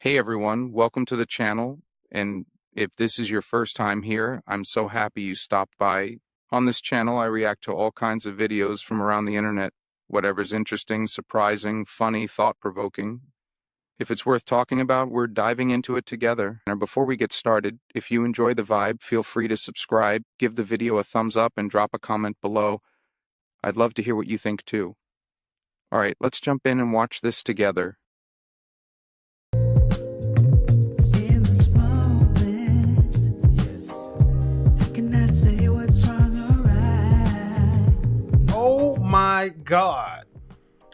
Hey everyone, welcome to the channel, and if this is your first time here, I'm so happy you stopped by. On this channel, I react to all kinds of videos from around the internet, whatever's interesting, surprising, funny, thought-provoking. If it's worth talking about, we're diving into it together. Now, before we get started, if you enjoy the vibe, feel free to subscribe, give the video a thumbs up, and drop a comment below. I'd love to hear what you think too. Alright, let's jump in and watch this together. Oh my God.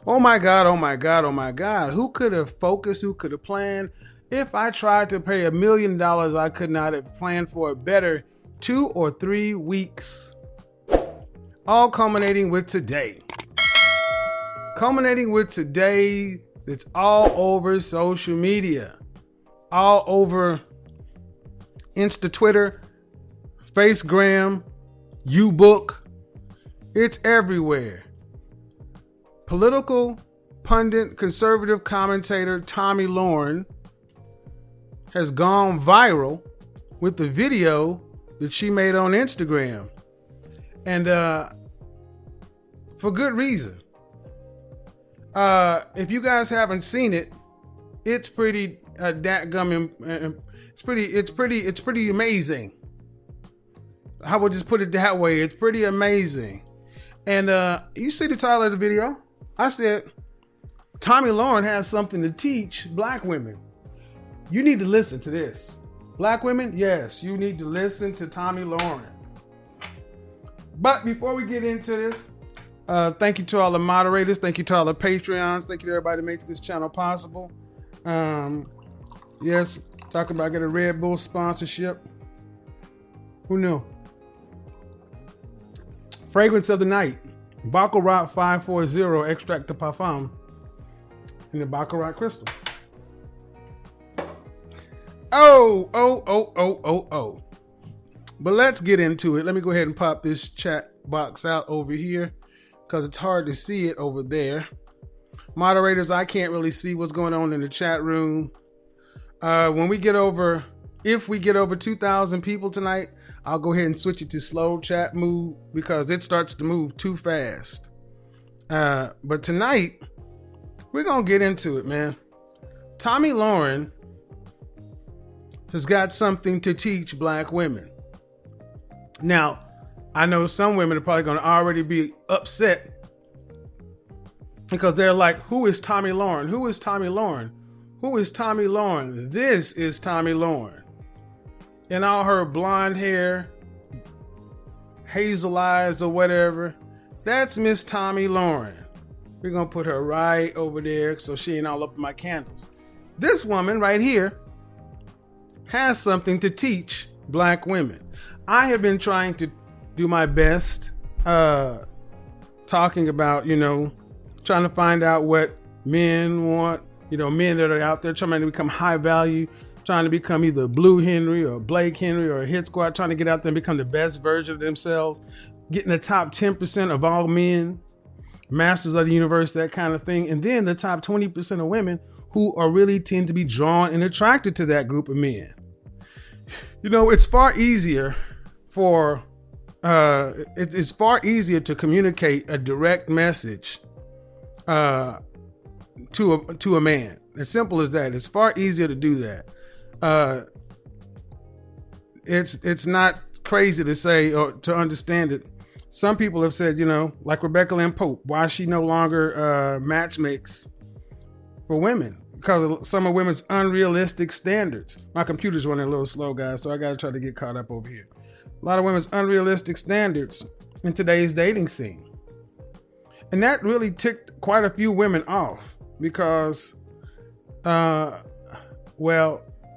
Oh my God, oh my God, oh my God. Who could have focused? Who could have planned? If I tried to pay $1 million, I could not have planned for a better 2 or 3 weeks. All culminating with today. It's all over social media. All over Insta, Twitter, Facegram, YouBook. It's everywhere. Political pundit, conservative commentator Tomi Lahren has gone viral with the video that she made on Instagram. And for good reason. If you guys haven't seen it, it's pretty it's pretty amazing. I would just put it that way. It's pretty amazing. And you see the title of the video? I said, Tomi Lahren has something to teach black women. You need to listen to this. Black women, yes, you need to listen to Tomi Lahren. But before we get into this, thank you to all the moderators. Thank you to all the Patreons. Thank you to everybody that makes this channel possible. Yes, talking about getting a Red Bull sponsorship. Who knew? Fragrance of the night. Baccarat 540 extract de parfum in the Baccarat crystal. Oh. But let's get into it. Let me go ahead and pop this chat box out over here because it's hard to see it over there. Moderators, I can't really see what's going on in the chat room. If we get over 2,000 people tonight, I'll go ahead and switch it to slow chat move because it starts to move too fast. But tonight, we're going to get into it, man. Tomi Lahren has got something to teach black women. Now, I know some women are probably going to already be upset because they're like, who is Tomi Lahren? Who is Tomi Lahren? Who is Tomi Lahren? This is Tomi Lahren. And all her blonde hair, hazel eyes or whatever, that's Miss Tomi Lahren. We're going to put her right over there so she ain't all up in my candles. This woman right here has something to teach black women. I have been trying to do my best talking about, trying to find out what men want, men that are out there trying to become high value, trying to become either Blue Henry or Blake Henry or a hit squad, trying to get out there and become the best version of themselves, getting the top 10% of all men, masters of the universe, that kind of thing. And then the top 20% of women who are really tend to be drawn and attracted to that group of men. It's far easier it's far easier to communicate a direct message to a man. As simple as that. It's far easier to do that. It's not crazy to say or to understand it. Some people have said, like Rebecca Lynn Pope, why she no longer match makes for women because of some of women's unrealistic standards. My computer's running a little slow, guys, so I got to try to get caught up over here. A lot of women's unrealistic standards in today's dating scene. And that really ticked quite a few women off because,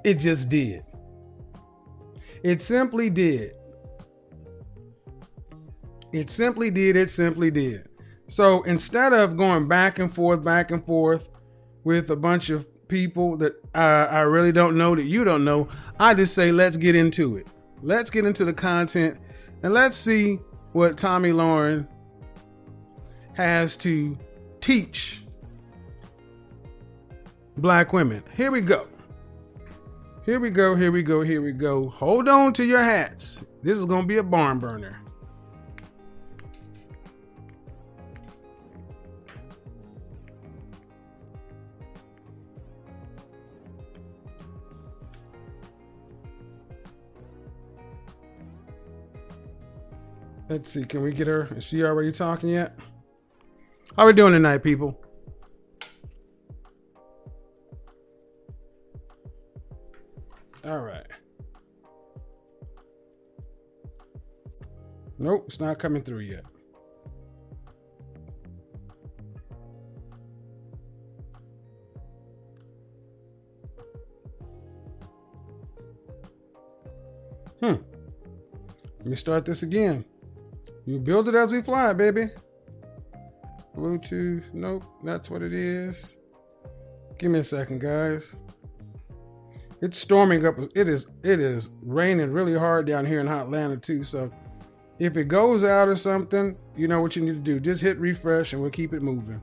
it just did. It simply did. It simply did. So instead of going back and forth with a bunch of people that I really don't know that you don't know, I just say, let's get into it. Let's get into the content and let's see what Tomi Lahren has to teach black women. Here we go. Here we go, here we go, here we go. Hold on to your hats. This is going to be a barn burner. Let's see, can we get her? Is she already talking yet? How we doing tonight, people? All right. Nope, it's not coming through yet. Let me start this again. You build it as we fly, baby. Bluetooth, nope, that's what it is. Give me a second, guys. It's storming up. It is raining really hard down here in Atlanta too. So if it goes out or something, you know what you need to do. Just hit refresh and we'll keep it moving.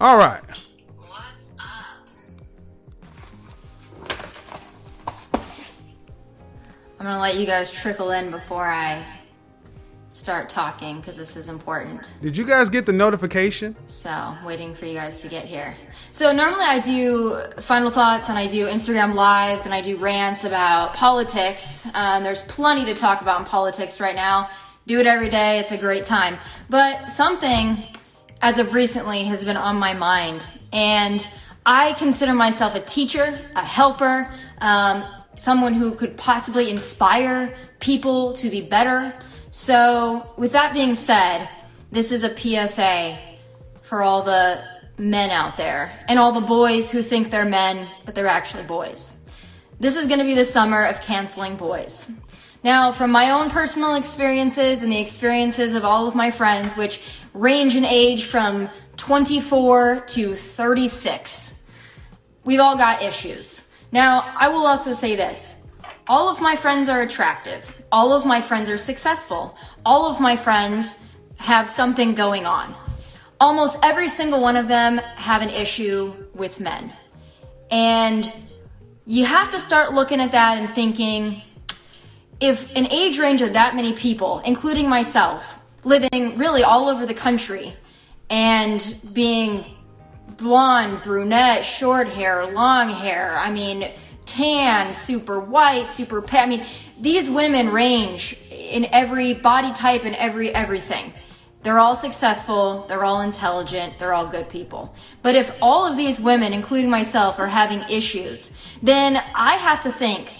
All right. What's up? I'm gonna let you guys trickle in before I start talking because this is important. Did you guys get the notification? So, waiting for you guys to get here. So normally I do final thoughts and I do Instagram lives and I do rants about politics. There's plenty to talk about in politics right now. Do it every day. It's a great time. But something as of recently has been on my mind, and I consider myself a teacher, a helper, someone who could possibly inspire people to be better. So with that being said, this is a PSA for all the men out there and all the boys who think they're men, but they're actually boys. This is going to be the summer of canceling boys. Now, from my own personal experiences and the experiences of all of my friends, which range in age from 24 to 36, we've all got issues. Now, I will also say this. All of my friends are attractive. All of my friends are successful. All of my friends have something going on. Almost every single one of them have an issue with men. And you have to start looking at that and thinking, if an age range of that many people, including myself, living really all over the country and being blonde, brunette, short hair, long hair, I mean, tan, super white, super pale. I mean, these women range in every body type and everything. They're all successful, they're all intelligent, they're all good people. But if all of these women, including myself, are having issues, then I have to think,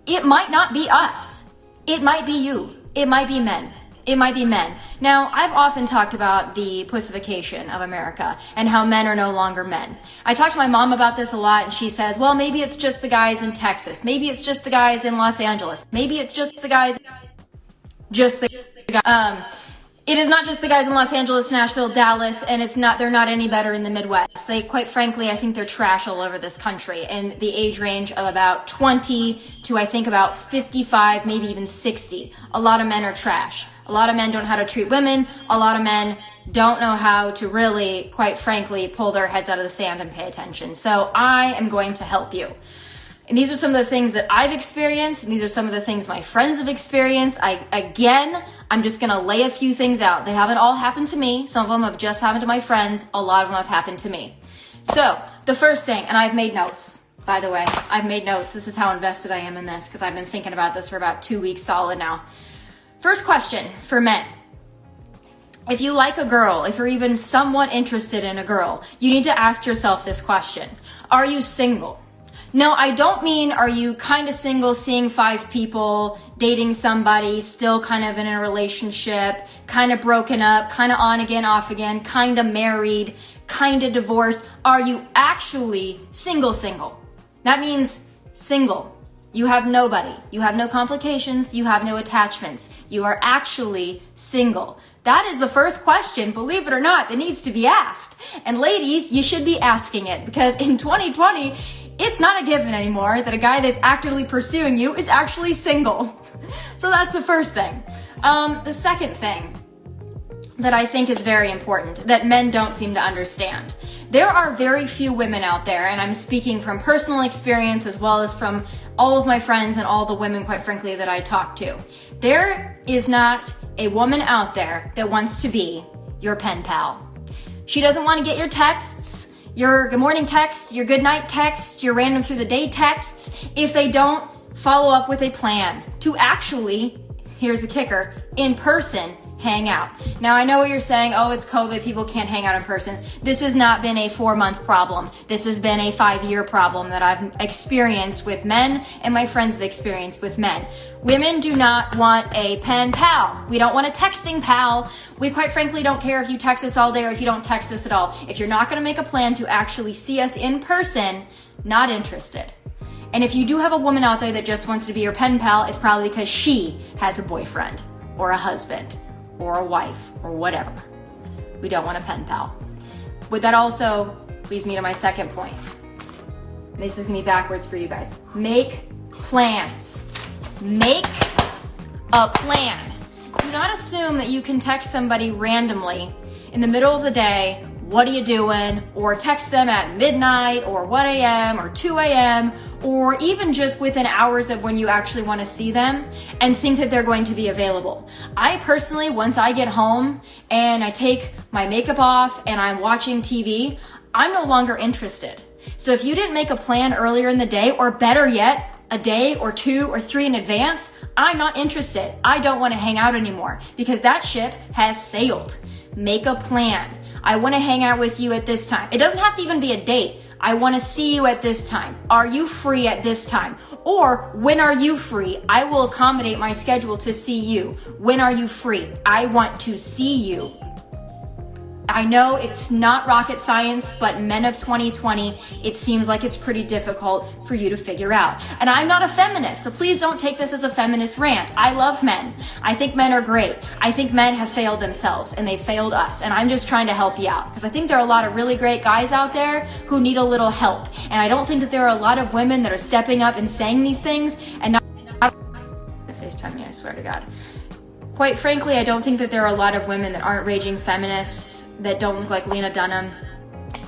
it might not be us. It might be you. It might be men. It might be men. Now, I've often talked about the pussification of America and how men are no longer men. I talk to my mom about this a lot, and she says, well, maybe it's just the guys in Texas. Maybe it's just the guys in Los Angeles. Maybe it's just the guys, it is not just the guys in Los Angeles, Nashville, Dallas, and they're not any better in the Midwest. They, quite frankly, I think they're trash all over this country in the age range of about 20 to I think about 55, maybe even 60. A lot of men are trash. A lot of men don't know how to treat women. A lot of men don't know how to really, quite frankly, pull their heads out of the sand and pay attention. So I am going to help you. And these are some of the things that I've experienced, and these are some of the things my friends have experienced. I'm just going to lay a few things out. They haven't all happened to me. Some of them have just happened to my friends. A lot of them have happened to me. So the first thing, and I've made notes, by the way. I've made notes. This is how invested I am in this, because I've been thinking about this for about 2 weeks solid now. First question for men. If you like a girl, if you're even somewhat interested in a girl, you need to ask yourself this question. Are you single? No, I don't mean are you kind of single, seeing 5 people, dating somebody, still kind of in a relationship, kind of broken up, kind of on again, off again, kind of married, kind of divorced. Are you actually single? That means single. You have nobody. You have no complications. You have no attachments. You are actually single. That is the first question, believe it or not, that needs to be asked. And ladies, you should be asking it, because in 2020, it's not a given anymore that a guy that's actively pursuing you is actually single. So that's the first thing. The second thing that I think is very important that men don't seem to understand. There are very few women out there, and I'm speaking from personal experience as well as from all of my friends and all the women, quite frankly, that I talk to. There is not a woman out there that wants to be your pen pal. She doesn't want to get your texts, your good morning texts, your good night texts, your random through the day texts, if they don't follow up with a plan to actually, here's the kicker, in person, hang out. Now, I know what you're saying. Oh, it's COVID. People can't hang out in person. This has not been a 4-month problem. This has been a 5-year problem that I've experienced with men and my friends have experienced with men. Women do not want a pen pal. We don't want a texting pal. We quite frankly don't care if you text us all day or if you don't text us at all. If you're not going to make a plan to actually see us in person, not interested. And if you do have a woman out there that just wants to be your pen pal, it's probably because she has a boyfriend or a husband or a wife, or whatever. We don't want a pen pal. But that also leads me to my second point. This is gonna be backwards for you guys. Make plans. Make a plan. Do not assume that you can text somebody randomly in the middle of the day, what are you doing? Or text them at midnight, or 1 a.m., or 2 a.m., or even just within hours of when you actually want to see them and think that they're going to be available. I personally, once I get home and I take my makeup off and I'm watching TV, I'm no longer interested. So if you didn't make a plan earlier in the day, or better yet, a day or 2 or 3 in advance, I'm not interested. I don't want to hang out anymore because that ship has sailed. Make a plan. I want to hang out with you at this time. It doesn't have to even be a date. I want to see you at this time. Are you free at this time? Or when are you free? I will accommodate my schedule to see you. When are you free? I want to see you. I know it's not rocket science, but men of 2020, it seems like it's pretty difficult for you to figure out. And I'm not a feminist, so please don't take this as a feminist rant. I love men. I think men are great. I think men have failed themselves and they've failed us. And I'm just trying to help you out because I think there are a lot of really great guys out there who need a little help. And I don't think that there are a lot of women that are stepping up and saying these things and not FaceTime me, I swear to God. Quite frankly, I don't think that there are a lot of women that aren't raging feminists that don't look like Lena Dunham.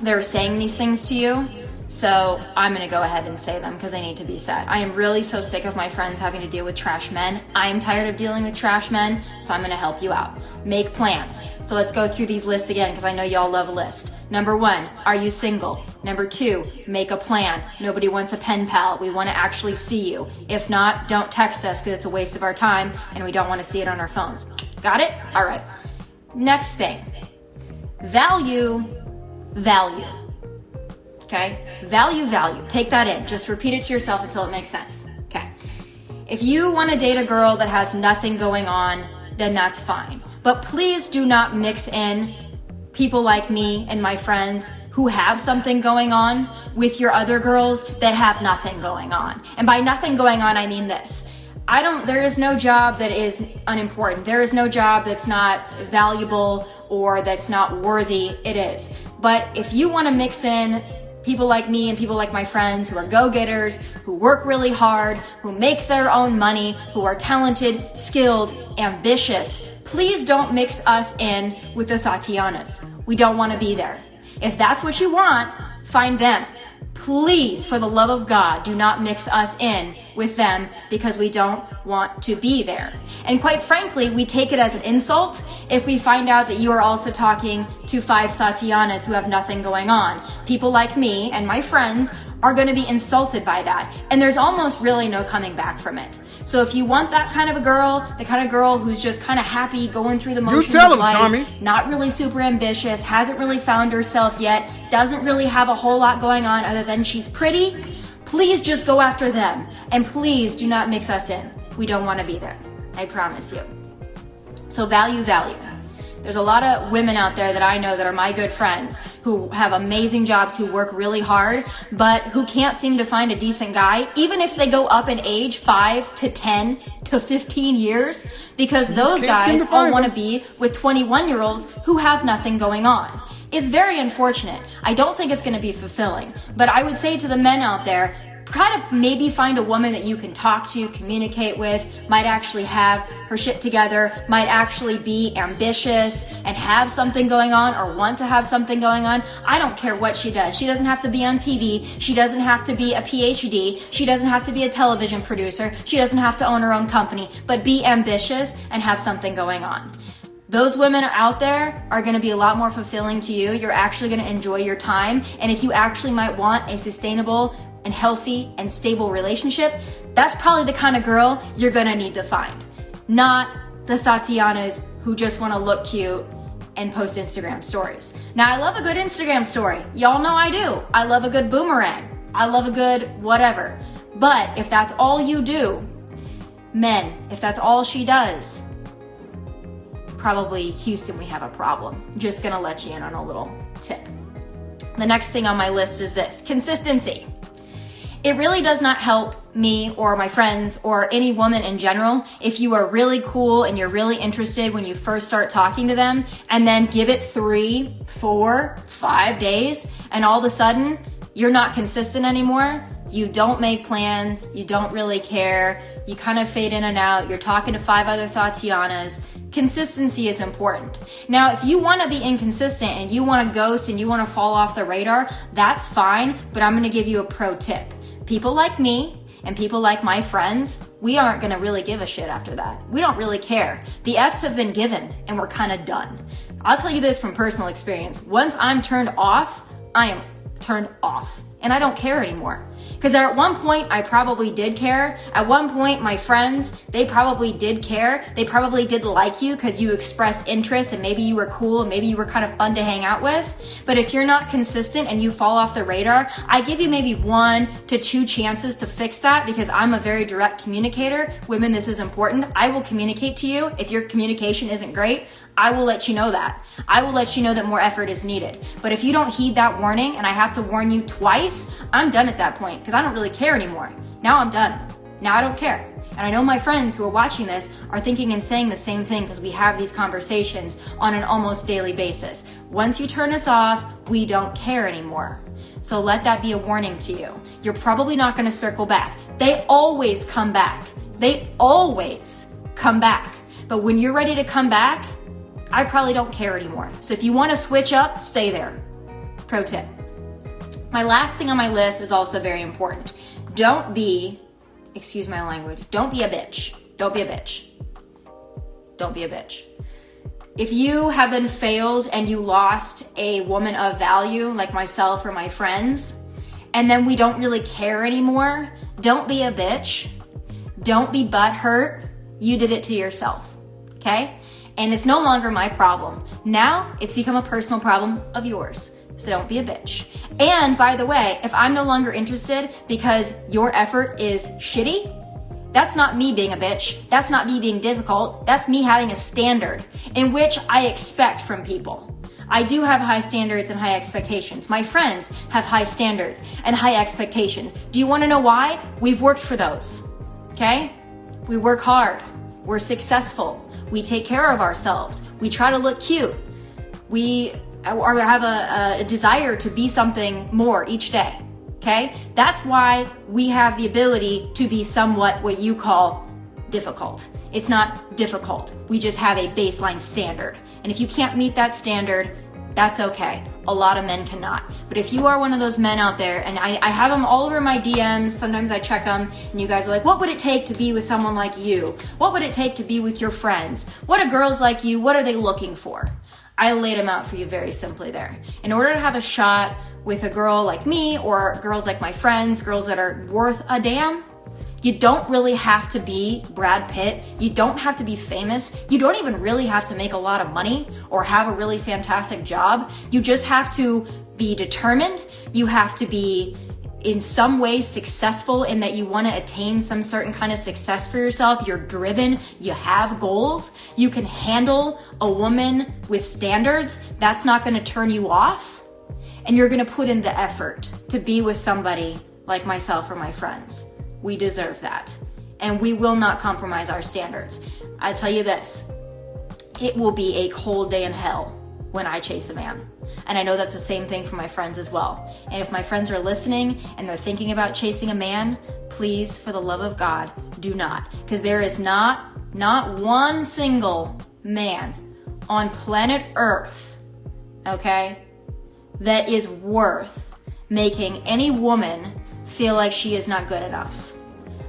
They're saying these things to you. So I'm going to go ahead and say them because they need to be said. I am really so sick of my friends having to deal with trash men. I am tired of dealing with trash men, so I'm going to help you out. Make plans. So let's go through these lists again because I know y'all love a list. Number 1, are you single? Number 2, make a plan. Nobody wants a pen pal. We want to actually see you. If not, don't text us because it's a waste of our time and we don't want to see it on our phones. Got it? All right. Next thing. Value. Okay? Value. Take that in. Just repeat it to yourself until it makes sense. Okay. If you want to date a girl that has nothing going on, then that's fine. But please do not mix in people like me and my friends who have something going on with your other girls that have nothing going on. And by nothing going on, I mean this. There is no job that is unimportant. There is no job that's not valuable or that's not worthy. It is. But if you want to mix in people like me and people like my friends who are go-getters, who work really hard, who make their own money, who are talented, skilled, ambitious, please don't mix us in with the Tatianas. We don't want to be there. If that's what you want, find them. Please, for the love of God, do not mix us in with them because we don't want to be there. And quite frankly, we take it as an insult if we find out that you are also talking to 5 Tatianas who have nothing going on. People like me and my friends are going to be insulted by that. And there's almost really no coming back from it. So if you want that kind of a girl, the kind of girl who's just kind of happy going through the motions of life, Tommy. Not really super ambitious, hasn't really found herself yet, doesn't really have a whole lot going on other than she's pretty, please just go after them. And please do not mix us in. We don't want to be there. I promise you. So value. There's a lot of women out there that I know that are my good friends who have amazing jobs, who work really hard, but who can't seem to find a decent guy, even if they go up in age 5 to 10 to 15 years, because those guys all want to be with 21-year-olds who have nothing going on. It's very unfortunate. I don't think it's going to be fulfilling, but I would say to the men out there, try to maybe find a woman that you can talk to, communicate with, might actually have her shit together, might actually be ambitious and have something going on or want to have something going on. I don't care what she does. She doesn't have to be on TV. She doesn't have to be a PhD. She doesn't have to be a television producer. She doesn't have to own her own company, but be ambitious and have something going on. Those women out there are going to be a lot more fulfilling to you. You're actually going to enjoy your time. And if you actually might want a sustainable and healthy and stable relationship, that's probably the kind of girl you're going to need to find. Not the Tatianas who just want to look cute and post Instagram stories. Now, I love a good Instagram story. Y'all know I do. I love a good boomerang. I love a good whatever. But if that's all you do, men, if that's all she does, probably Houston, we have a problem. Just gonna let you in on a little tip. The next thing on my list is this: consistency. It really does not help me or my friends or any woman in general if you are really cool and you're really interested when you first start talking to them, and then give it 3, 4, 5 days and all of a sudden you're not consistent anymore. You don't make plans, you don't really care, you kind of fade in and out, you're talking to 5 other Tatianas. Consistency is important. Now, if you want to be inconsistent and you want to ghost and you want to fall off the radar, that's fine, but I'm going to give you a pro tip. People like me and people like my friends, we aren't going to really give a shit after that. We don't really care. The F's have been given and we're kind of done. I'll tell you this from personal experience. Once I'm turned off, I am turned off and I don't care anymore. Because at one point, I probably did care. At one point, my friends, they probably did care. They probably did like you because you expressed interest and maybe you were cool and maybe you were kind of fun to hang out with. But if you're not consistent and you fall off the radar, I give you maybe 1 to 2 chances to fix that because I'm a very direct communicator. Women, this is important. I will communicate to you. If your communication isn't great, I will let you know that. I will let you know that more effort is needed. But if you don't heed that warning and I have to warn you twice, I'm done at that point because I don't really care anymore. Now I'm done. Now I don't care. And I know my friends who are watching this are thinking and saying the same thing because we have these conversations on an almost daily basis. Once you turn us off, we don't care anymore. So let that be a warning to you. You're probably not going to circle back. They always come back. They always come back. But when you're ready to come back, I probably don't care anymore. So if you want to switch up, stay there. Pro tip. My last thing on my list is also very important. Don't be, excuse my language, don't be a bitch. Don't be a bitch. Don't be a bitch. If you have been failed and you lost a woman of value like myself or my friends, and then we don't really care anymore, don't be a bitch. Don't be butthurt. You did it to yourself. Okay? And it's no longer my problem. Now it's become a personal problem of yours. So don't be a bitch. And by the way, if I'm no longer interested because your effort is shitty, that's not me being a bitch. That's not me being difficult. That's me having a standard in which I expect from people. I do have high standards and high expectations. My friends have high standards and high expectations. Do you want to know why? We've worked for those. Okay? We work hard. We're successful. We take care of ourselves. We try to look cute. We have a desire to be something more each day. Okay? That's why we have the ability to be somewhat what you call difficult. It's not difficult. We just have a baseline standard. And if you can't meet that standard, that's okay. A lot of men cannot. But if you are one of those men out there, and I have them all over my DMs, sometimes I check them, and you guys are like, what would it take to be with someone like you? What would it take to be with your friends? What are girls like you? What are they looking for? I laid them out for you very simply there. In order to have a shot with a girl like me or girls like my friends, girls that are worth a damn, you don't really have to be Brad Pitt. You don't have to be famous. You don't even really have to make a lot of money or have a really fantastic job. You just have to be determined. You have to be in some way successful in that you want to attain some certain kind of success for yourself. You're driven. You have goals. You can handle a woman with standards. That's not going to turn you off. And you're going to put in the effort to be with somebody like myself or my friends. We deserve that. And we will not compromise our standards. I tell you this, it will be a cold day in hell when I chase a man. And I know that's the same thing for my friends as well. And if my friends are listening and they're thinking about chasing a man, please, for the love of God, do not. Because there is not one single man on planet Earth, okay, that is worth making any woman feel like she is not good enough.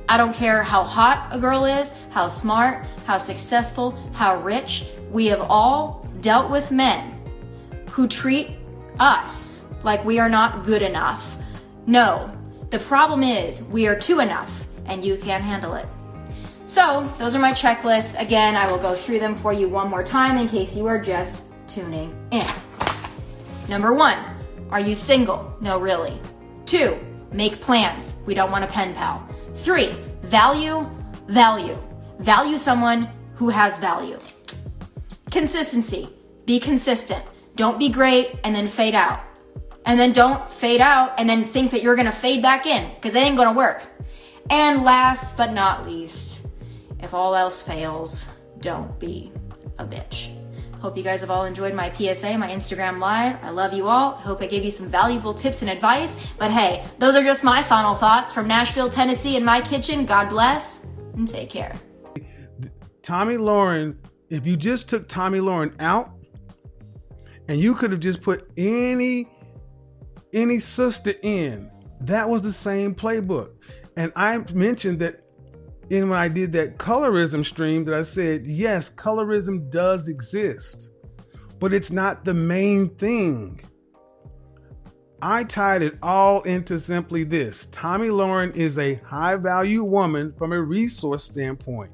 I don't care how hot a girl is, how smart, how successful, how rich. We have all dealt with men who treat us like we are not good enough. No, the problem is we are too enough and you can't handle it. So those are my checklists. Again, I will go through them for you one more time in case you are just tuning in. Number 1, are you single? No, really. 2, make plans. We don't want a pen pal. 3, value. Value someone who has value. Consistency. Be consistent. Don't be great and then fade out. And then don't fade out and then think that you're going to fade back in, because it ain't going to work. And last but not least, if all else fails, don't be a bitch. Hope you guys have all enjoyed my PSA, my Instagram Live. I love you all. Hope I gave you some valuable tips and advice. But hey, those are just my final thoughts from Nashville, Tennessee in my kitchen. God bless and take care. Tomi Lahren, if you just took Tomi Lahren out and you could have just put any sister in, that was the same playbook. And I mentioned that when I did that colorism stream, that I said, yes, colorism does exist, but it's not the main thing. I tied it all into simply this. Tomi Lahren is a high value woman from a resource standpoint.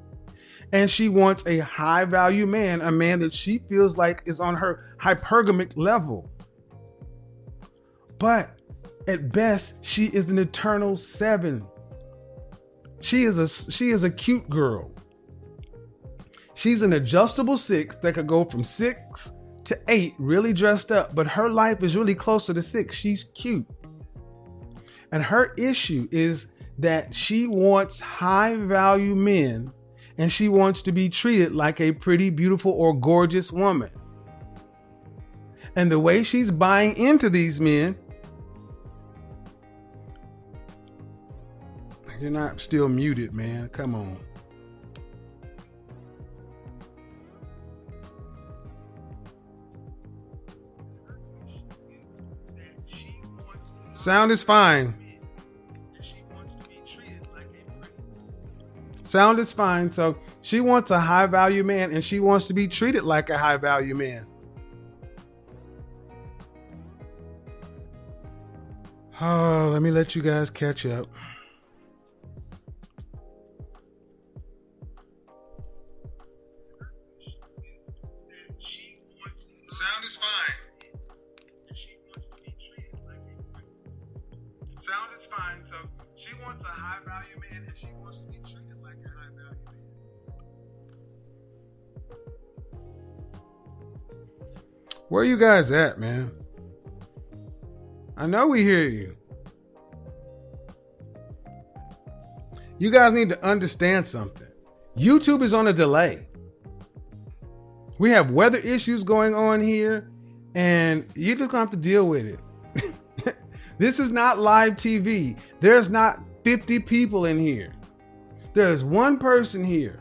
And she wants a high value man, a man that she feels like is on her hypergamic level. But at best, she is an eternal 7. She is a cute girl. She's an adjustable 6 that could go from 6 to 8 really dressed up, but her life is really closer to 6. She's cute. And her issue is that she wants high value men and she wants to be treated like a pretty, beautiful, or gorgeous woman. And the way she's buying into these men, you're not still muted, man. Come on. Sound is fine. Sound is fine. So she wants a high value man and she wants to be treated like a high value man. Oh, let me let you guys catch up. Sound is fine. Sound is fine. So she wants a high value man and she wants to be treated like a high value man. Where you guys at, man? I know we hear you. You guys need to understand something. YouTube is on a delay. We have weather issues going on here, and you're just gonna have to deal with it. This is not live TV. There's not 50 people in here. There's one person here.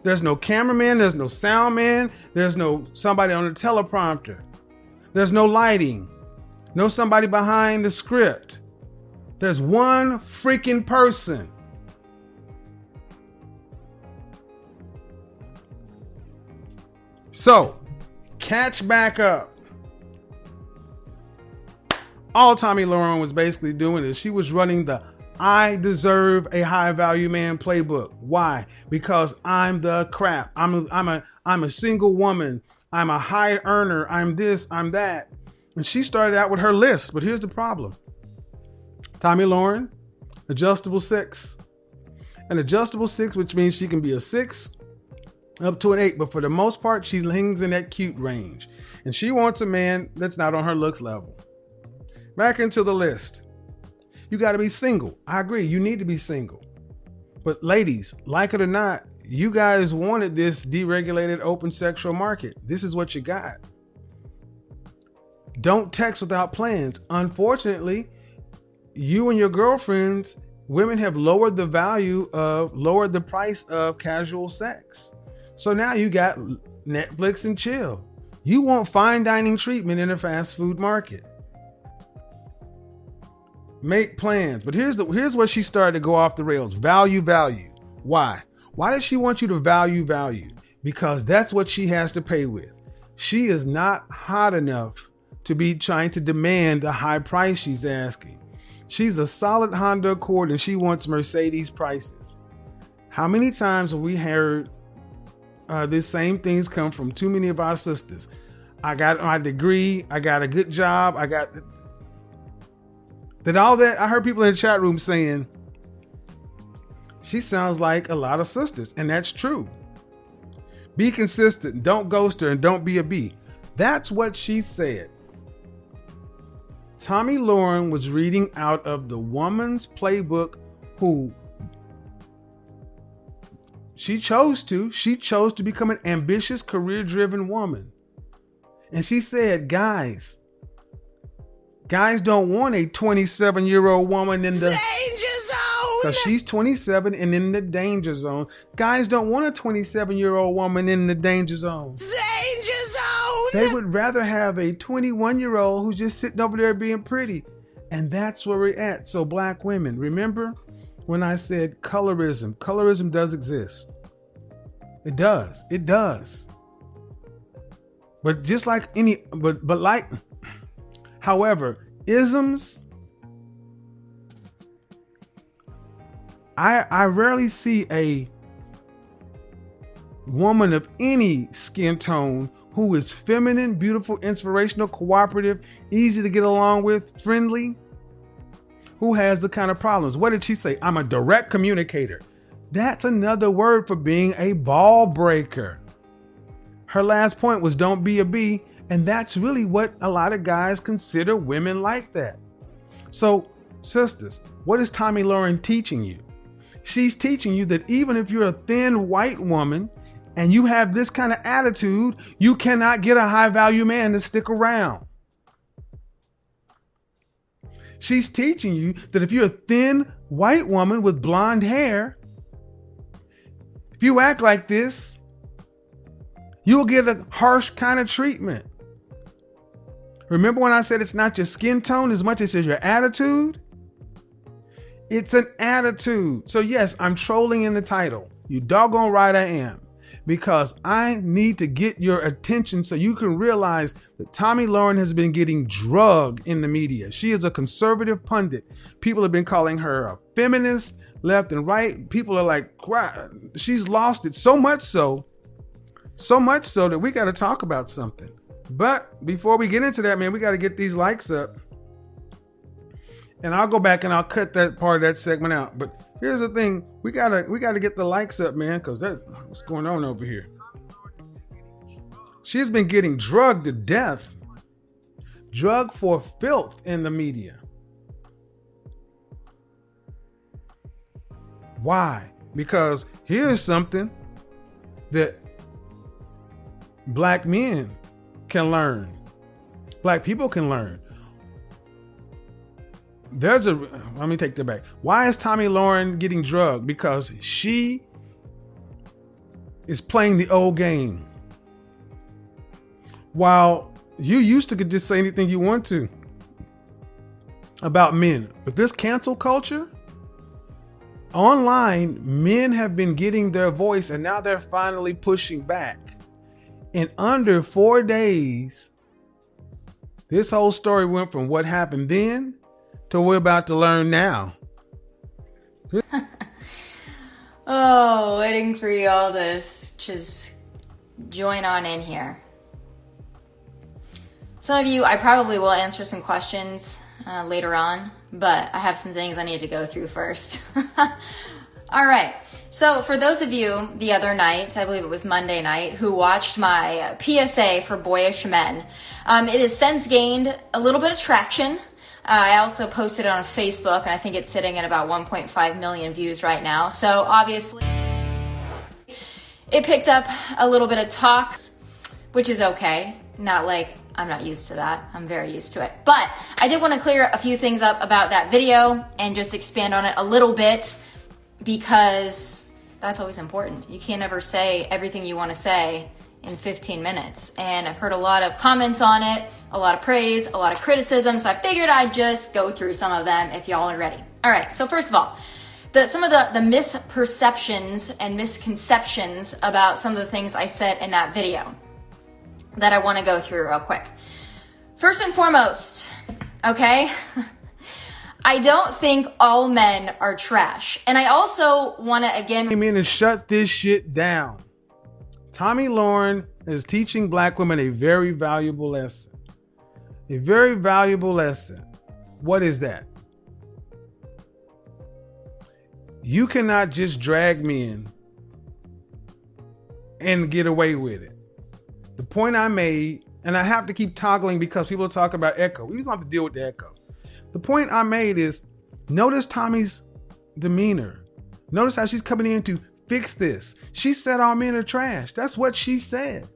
There's no cameraman, there's no sound man, there's no somebody on the teleprompter. There's no lighting, no somebody behind the script. There's one freaking person. So, catch back up. All Tomi Lahren was basically doing is she was running the I deserve a high value man playbook. Why? Because I'm the crap. I'm a single woman. I'm a high earner. I'm this, I'm that. And she started out with her list, but here's the problem. Tomi Lahren, adjustable 6. An adjustable 6, which means she can be a 6 up to an 8, but for the most part, she hangs in that cute range. And she wants a man that's not on her looks level. Back into the list. You got to be single. I agree. You need to be single. But ladies, like it or not, you guys wanted this deregulated open sexual market. This is what you got. Don't text without plans. Unfortunately, you and your girlfriends, women have lowered the price of casual sex. So now you got Netflix and chill. You want fine dining treatment in a fast food market. Make plans. But here's where she started to go off the rails. Value. Why? Why does she want you to value? Because that's what she has to pay with. She is not hot enough to be trying to demand a high price she's asking. She's a solid Honda Accord and she wants Mercedes prices. How many times have we heard these same things come from too many of our sisters? I got my degree. I got a good job. I got all that. I heard people in the chat room saying, she sounds like a lot of sisters. And that's true. Be consistent. Don't ghost her and don't be a bee. That's what she said. Tomi Lahren was reading out of the woman's playbook who she chose to become an ambitious, career-driven woman. And she said, guys don't want a 27-year-old woman in the danger zone. Because she's 27 and in the danger zone. Guys don't want a 27-year-old woman in the danger zone. Danger zone. They would rather have a 21-year-old who's just sitting over there being pretty. And that's where we're at. So black women, remember when I said colorism? Colorism does exist. It does. But just like however, isms, I rarely see a woman of any skin tone who is feminine, beautiful, inspirational, cooperative, easy to get along with, friendly, who has the kind of problems. What did she say? I'm a direct communicator. That's another word for being a ball breaker. Her last point was don't be a bee. And that's really what a lot of guys consider women like that. So, sisters, what is Tomi Lahren teaching you? She's teaching you that even if you're a thin white woman and you have this kind of attitude, you cannot get a high value man to stick around. She's teaching you that if you're a thin white woman with blonde hair, if you act like this, you'll get a harsh kind of treatment. Remember when I said it's not your skin tone as much as it's your attitude? It's an attitude. So yes, I'm trolling in the title. You doggone right I am. Because I need to get your attention so you can realize that Tomi Lahren has been getting drugged in the media. She is a conservative pundit. People have been calling her a feminist left and right. People are like, she's lost it so much so that we got to talk about something. But before we get into that, man, we got to get these likes up. And I'll go back and I'll cut that part of that segment out. But here's the thing. We gotta get the likes up, man, because that's what's going on over here. She's been getting drugged to death. Drugged for filth in the media. Why? Because here's something that black men can learn. Black people can learn. Let me take that back. Why is Tomi Lahren getting drugged? Because she is playing the old game. While you used to could just say anything you want to about men. But this cancel culture, online, men have been getting their voice and now they're finally pushing back. In under 4 days, this whole story went from what happened then to what we're about to learn now. Oh, waiting for you all to just join on in here. Some of you, I probably will answer some questions later on, but I have some things I need to go through first. All right. So for those of you the other night, I believe it was Monday night, who watched my PSA for boyish men, it has since gained a little bit of traction. I also posted it on Facebook, and I think it's sitting at about 1.5 million views right now. So obviously, it picked up a little bit of talks, which is okay. Not like I'm not used to that. I'm very used to it. But I did want to clear a few things up about that video and just expand on it a little bit, because that's always important. You can't ever say everything you want to say in 15 minutes. And I've heard a lot of comments on it, a lot of praise, a lot of criticism. So I figured I'd just go through some of them if y'all are ready. All right. So first of all, some of the misperceptions and misconceptions about some of the things I said in that video that I want to go through real quick. First and foremost, okay, I don't think all men are trash. And I also want to again came in and shut this shit down. Tomi Lahren is teaching black women a very valuable lesson. A very valuable lesson. What is that? You cannot just drag men and get away with it. The point I made, and I have to keep toggling because people talk about echo. We're going to have to deal with the echo. The point I made is, notice Tomi's demeanor. Notice how she's coming in to fix this. She said all men are trash. That's what she said.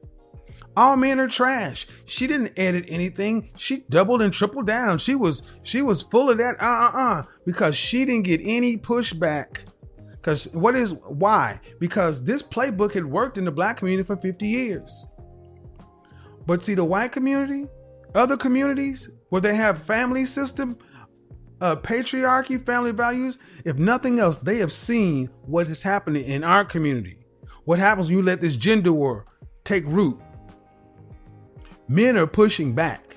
All men are trash. She didn't edit anything. She doubled and tripled down. She was full of that because she didn't get any pushback. Why? Because this playbook had worked in the black community for 50 years. But see, the white community, other communities where they have family system, patriarchy, family values, if nothing else, they have seen what is happening in our community. What happens when you let this gender war take root? Men are pushing back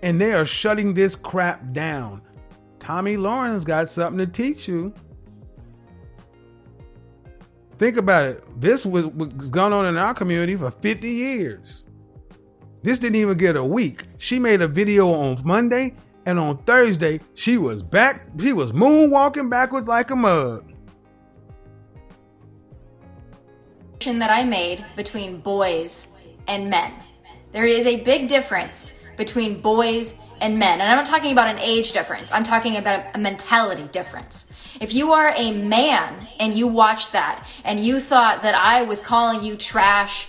and they are shutting this crap down. Tomi Lahren has got something to teach you. Think about it. This was going on in our community for 50 years. This didn't even get a week. She made a video on Monday, and on Thursday, she was back. He was moonwalking backwards like a mug. That I made between boys and men. There is a big difference between boys and men. And I'm not talking about an age difference. I'm talking about a mentality difference. If you are a man and you watch that and you thought that I was calling you trash,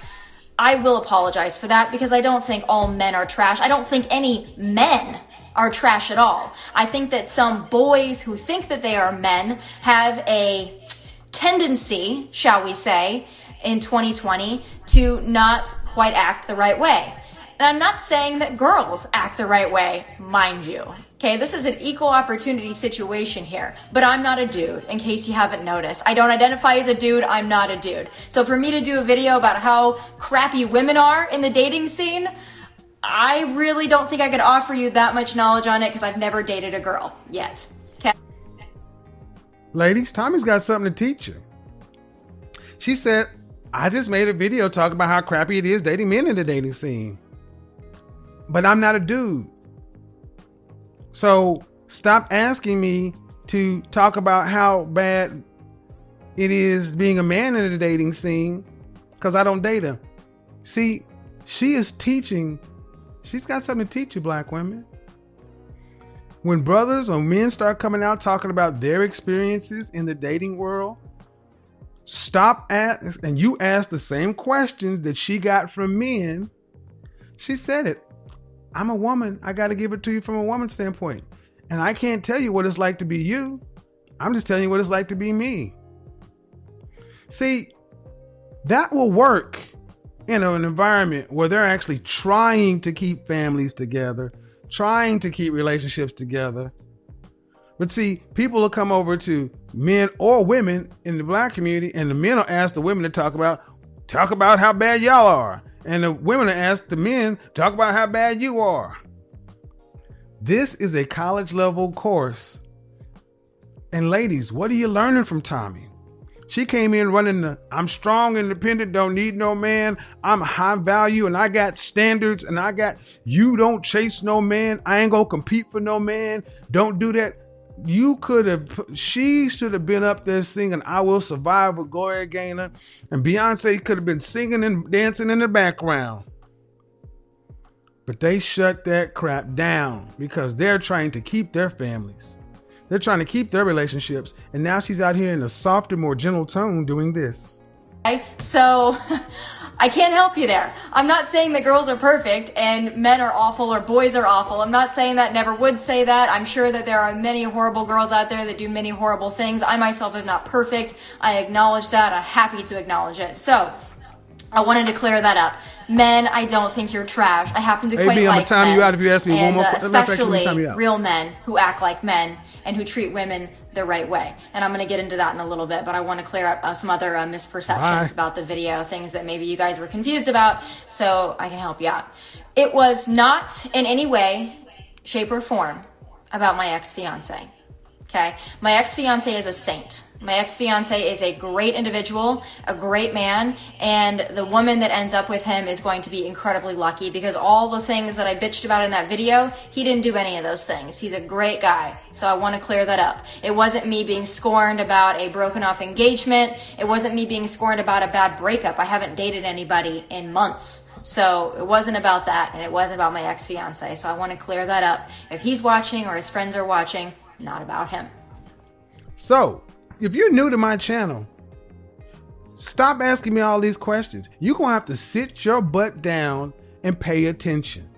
I will apologize for that, because I don't think all men are trash. I don't think any men are trash at all. I think that some boys who think that they are men have a tendency, shall we say, in 2020 to not quite act the right way. And I'm not saying that girls act the right way, mind you. Okay, this is an equal opportunity situation here, but I'm not a dude, in case you haven't noticed. I don't identify as a dude, I'm not a dude. So for me to do a video about how crappy women are in the dating scene, I really don't think I could offer you that much knowledge on it, because I've never dated a girl yet. Okay. Ladies, Tomi's got something to teach you. She said, I just made a video talking about how crappy it is dating men in the dating scene. But I'm not a dude. So stop asking me to talk about how bad it is being a man in the dating scene, because I don't date him. See, she is teaching. She's got something to teach you, black women. When brothers or men start coming out talking about their experiences in the dating world, stop and you ask the same questions that she got from men. She said it. I'm a woman. I got to give it to you from a woman's standpoint. And I can't tell you what it's like to be you. I'm just telling you what it's like to be me. See, that will work in an environment where they're actually trying to keep families together, trying to keep relationships together. But see, people will come over to men or women in the black community, and the men will ask the women to talk about how bad y'all are. And the women will ask the men, talk about how bad you are. This is a college level course. And ladies, what are you learning from Tomi? She came in running the, I'm strong, independent, don't need no man. I'm high value and I got standards and you don't chase no man. I ain't gonna compete for no man. Don't do that. She should have been up there singing I Will Survive with Gloria Gaynor, and Beyonce could have been singing and dancing in the background. But they shut that crap down because they're trying to keep their families. They're trying to keep their relationships. And now she's out here in a softer, more gentle tone doing this. So I can't help you there. I'm not saying that girls are perfect and men are awful or boys are awful. I'm not saying that, never would say that. I'm sure that there are many horrible girls out there that do many horrible things. I myself am not perfect. I acknowledge that. I'm happy to acknowledge it. So I wanted to clear that up. Men, I don't think you're trash. I happen to quite like men. I'm gonna time you out if you ask me one more question. Especially real men who act like men and who treat women the right way. And I'm going to get into that in a little bit, but I want to clear up some other misperceptions about the video, things that maybe you guys were confused about, so I can help you out. It was not in any way, shape, or form about my ex-fiance. Okay? My ex-fiance is a saint. My ex-fiance is a great individual, a great man, and the woman that ends up with him is going to be incredibly lucky because all the things that I bitched about in that video, he didn't do any of those things. He's a great guy, so I want to clear that up. It wasn't me being scorned about a broken off engagement. It wasn't me being scorned about a bad breakup. I haven't dated anybody in months. So it wasn't about that, and it wasn't about my ex-fiance, so I want to clear that up. If he's watching or his friends are watching, not about him. So, if you're new to my channel, stop asking me all these questions. You're going to have to sit your butt down and pay attention.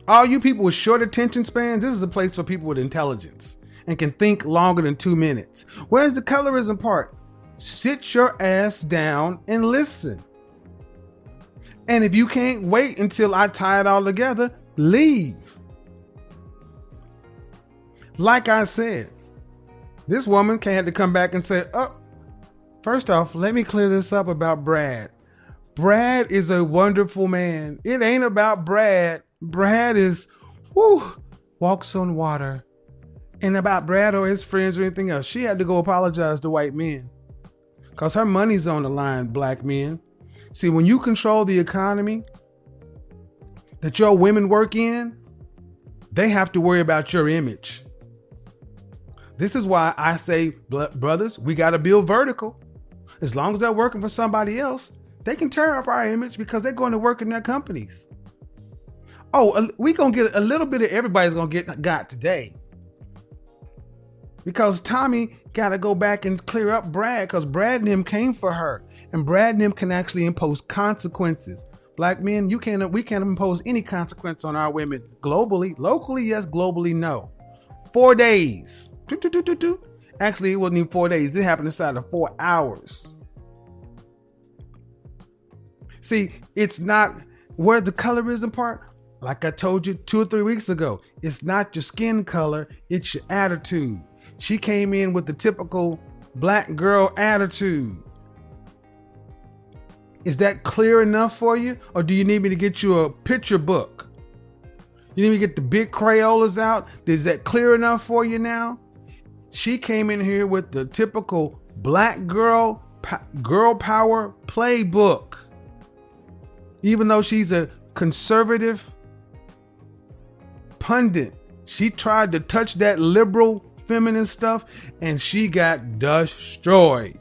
All you people with short attention spans, this is a place for people with intelligence and can think longer than 2 minutes. Where's the colorism part? Sit your ass down and listen. And if you can't wait until I tie it all together, leave. Like I said, this woman had to come back and say, oh, first off, let me clear this up about Brad. Brad is a wonderful man. It ain't about Brad. Brad is, walks on water. And about Brad or his friends or anything else, she had to go apologize to white men. Because her money's on the line, black men. See, when you control the economy that your women work in, they have to worry about your image. This is why I say, brothers, we got to build vertical. As long as they're working for somebody else, they can tear up our image because they're going to work in their companies. Oh, we're going to get a little bit of everybody's going to got today. Because Tomi got to go back and clear up Brad because Brad and him came for her. And Brad and him can actually impose consequences. Black men, we can't impose any consequence on our women globally. Locally, yes. Globally, no. 4 days. Actually, it wasn't even 4 days. It happened inside of 4 hours. See, it's not where the colorism part, like I told you 2 or 3 weeks ago, it's not your skin color, it's your attitude. She came in with the typical black girl attitude. Is that clear enough for you? Or do you need me to get you a picture book? You need me to get the big Crayolas out? Is that clear enough for you now? She came in here with the typical black girl power playbook. Even though she's a conservative pundit, she tried to touch that liberal feminist stuff and she got destroyed.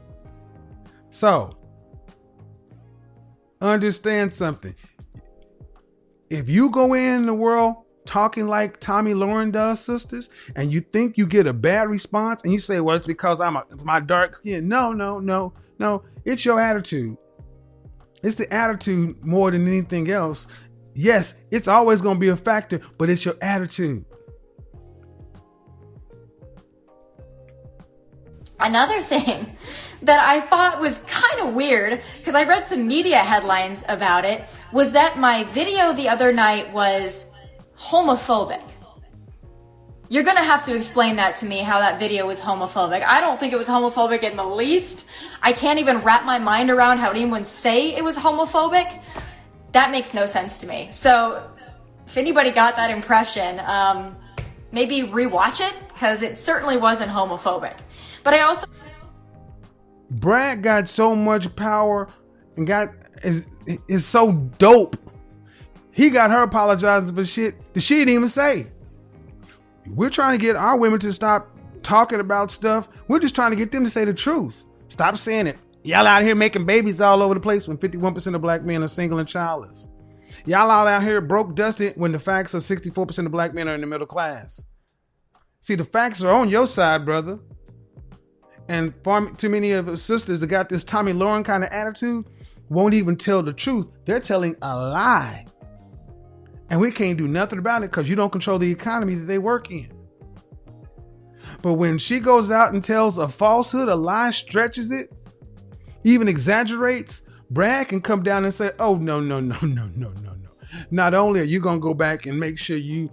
So, understand something. If you go in the world talking like Tomi Lahren does, sisters, and you think you get a bad response and you say, well, it's because my dark skin. No. It's your attitude. It's the attitude more than anything else. Yes, it's always going to be a factor, but it's your attitude. Another thing that I thought was kind of weird, because I read some media headlines about it, was that my video the other night was homophobic. You're going to have to explain that to me, how that video was homophobic. I don't think it was homophobic in the least. I can't even wrap my mind around how anyone would say it was homophobic. That makes no sense to me. So if anybody got that impression, maybe rewatch it, because it certainly wasn't homophobic. But I also... Brad got so much power and is so dope. He got her apologizing for shit that she didn't even say. We're trying to get our women to stop talking about stuff. We're just trying to get them to say the truth. Stop saying it. Y'all out here making babies all over the place when 51% of black men are single and childless. Y'all all out here broke dusted when the facts are 64% of black men are in the middle class. See, the facts are on your side, brother. And far too many of the sisters that got this Tomi Lahren kind of attitude won't even tell the truth. They're telling a lie. And we can't do nothing about it because you don't control the economy that they work in. But when she goes out and tells a falsehood, a lie, stretches it, even exaggerates, Brad can come down and say, oh, no. Not only are you going to go back and make sure you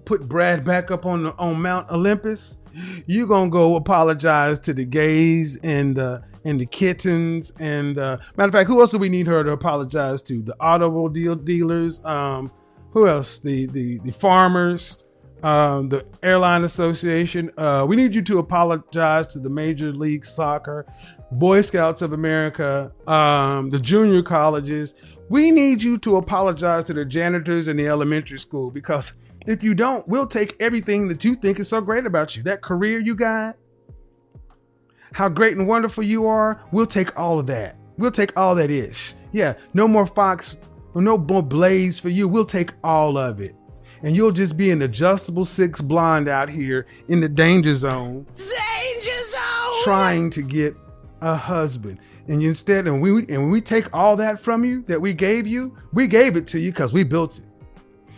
put Brad back up on Mount Olympus, you're going to go apologize to the gays and the kittens. And matter of fact, who else do we need her to apologize to? The automobile dealers. Who else? The farmers. The Airline Association. We need you to apologize to the Major League Soccer, Boy Scouts of America, the junior colleges. We need you to apologize to the janitors in the elementary school, because if you don't, we'll take everything that you think is so great about you. That career you got, how great and wonderful you are, we'll take all of that. We'll take all that ish. Yeah, no more Fox or no more Blaze for you. We'll take all of it. And you'll just be an adjustable 6 blonde out here in the danger zone. Danger zone! Trying to get a husband. And instead, and when we take all that from you that we gave it to you because we built it.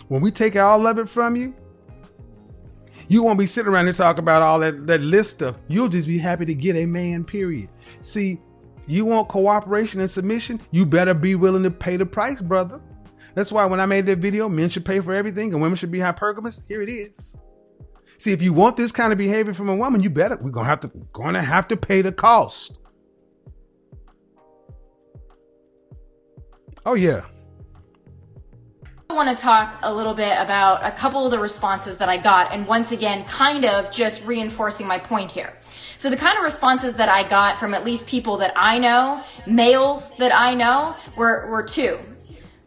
When we take all of it from you, you won't be sitting around and talk about all that list stuff. You'll just be happy to get a man, period. See, you want cooperation and submission, you better be willing to pay the price, brother. That's why when I made that video, men should pay for everything and women should be hypergamous. Here it is. See, if you want this kind of behavior from a woman, we're gonna have to pay the cost. Oh yeah. I want to talk a little bit about a couple of the responses that I got, and once again, kind of just reinforcing my point here. So the kind of responses that I got from at least people that I know, males that I know, were two.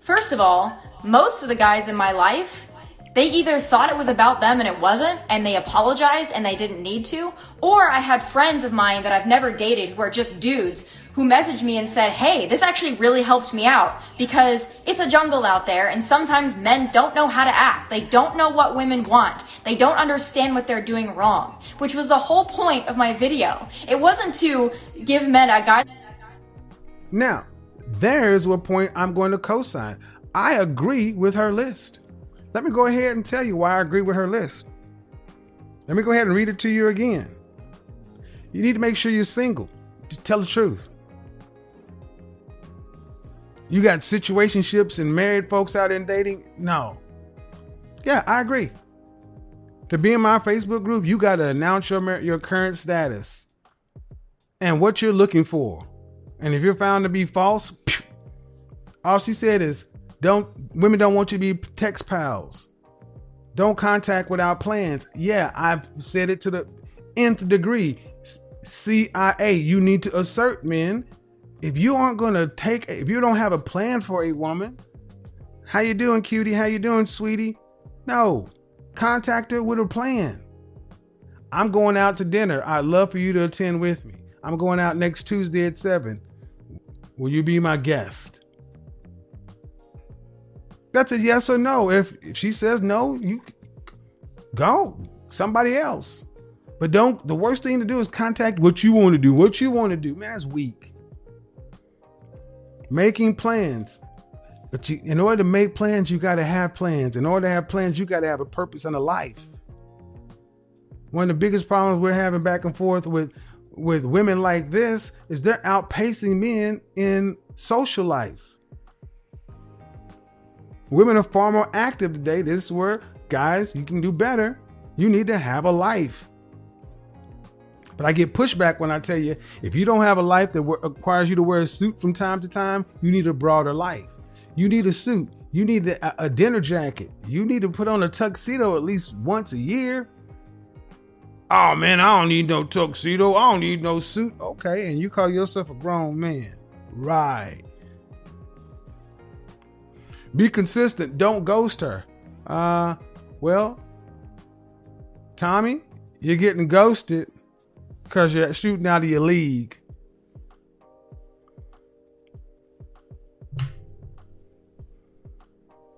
First of all, most of the guys in my life, they either thought it was about them and it wasn't, and they apologized and they didn't need to, or I had friends of mine that I've never dated who are just dudes who messaged me and said, hey, this actually really helped me out because it's a jungle out there and sometimes men don't know how to act. They don't know what women want. They don't understand what they're doing wrong, which was the whole point of my video. It wasn't to give men a guide. Now, there's what point I'm going to co-sign. I agree with her list. Let me go ahead and tell you why I agree with her list. Let me go ahead and read it to you again. You need to make sure you're single. Just tell the truth. You got situationships and married folks out in dating? No. Yeah, I agree. To be in my Facebook group, you got to announce your current status and what you're looking for. And if you're found to be false, all she said is, women don't want you to be text pals. Don't contact without plans. Yeah, I've said it to the nth degree. CIA, you need to assert, men. If you don't have a plan for a woman, how you doing, cutie? How you doing, sweetie? No, contact her with a plan. I'm going out to dinner. I'd love for you to attend with me. I'm going out next Tuesday at 7. Will you be my guest? That's a yes or no. If she says no, you go somebody else. But the worst thing to do is contact what you want to do. What you want to do, man, that's weak. Making plans. But in order to make plans, you got to have plans. In order to have plans, you got to have a purpose and a life. One of the biggest problems we're having back and forth with women like this is they're outpacing men in social life. Women are far more active today. This is where, guys, you can do better. You need to have a life. But I get pushback when I tell you, if you don't have a life that requires you to wear a suit from time to time, you need a broader life. You need a suit. You need a dinner jacket. You need to put on a tuxedo at least once a year. Oh man, I don't need no tuxedo. I don't need no suit. Okay, and you call yourself a grown man. Right. Be consistent. Don't ghost her. Well, Tommy, you're getting ghosted because you're shooting out of your league.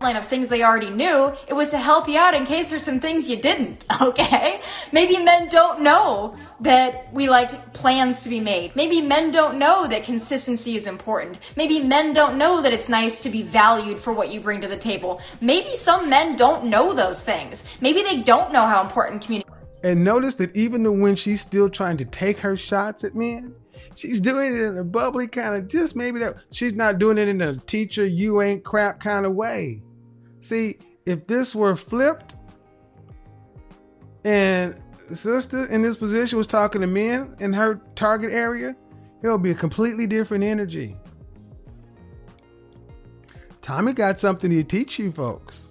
of things they already knew. It was to help you out in case there's some things you didn't, okay? Maybe men don't know that we like plans to be made. Maybe men don't know that consistency is important. Maybe men don't know that it's nice to be valued for what you bring to the table. Maybe some men don't know those things. Maybe they don't know how important communication. And notice that even when she's still trying to take her shots at men, she's doing it in a bubbly kind of, just maybe that she's not doing it in a teacher, you ain't crap kind of way. See, if this were flipped and sister in this position was talking to men in her target area, it would be a completely different energy. Tomi got something to teach you folks.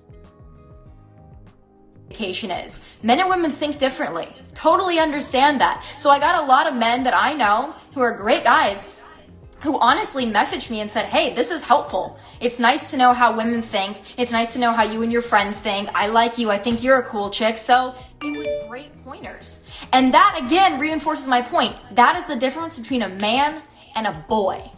Is. Men and women think differently. Totally understand that. So I got a lot of men that I know who are great guys who honestly messaged me and said, hey, this is helpful. It's nice to know how women think. It's nice to know how you and your friends think. I like you. I think you're a cool chick. So it was great pointers. And that again reinforces my point. That is the difference between a man and a boy.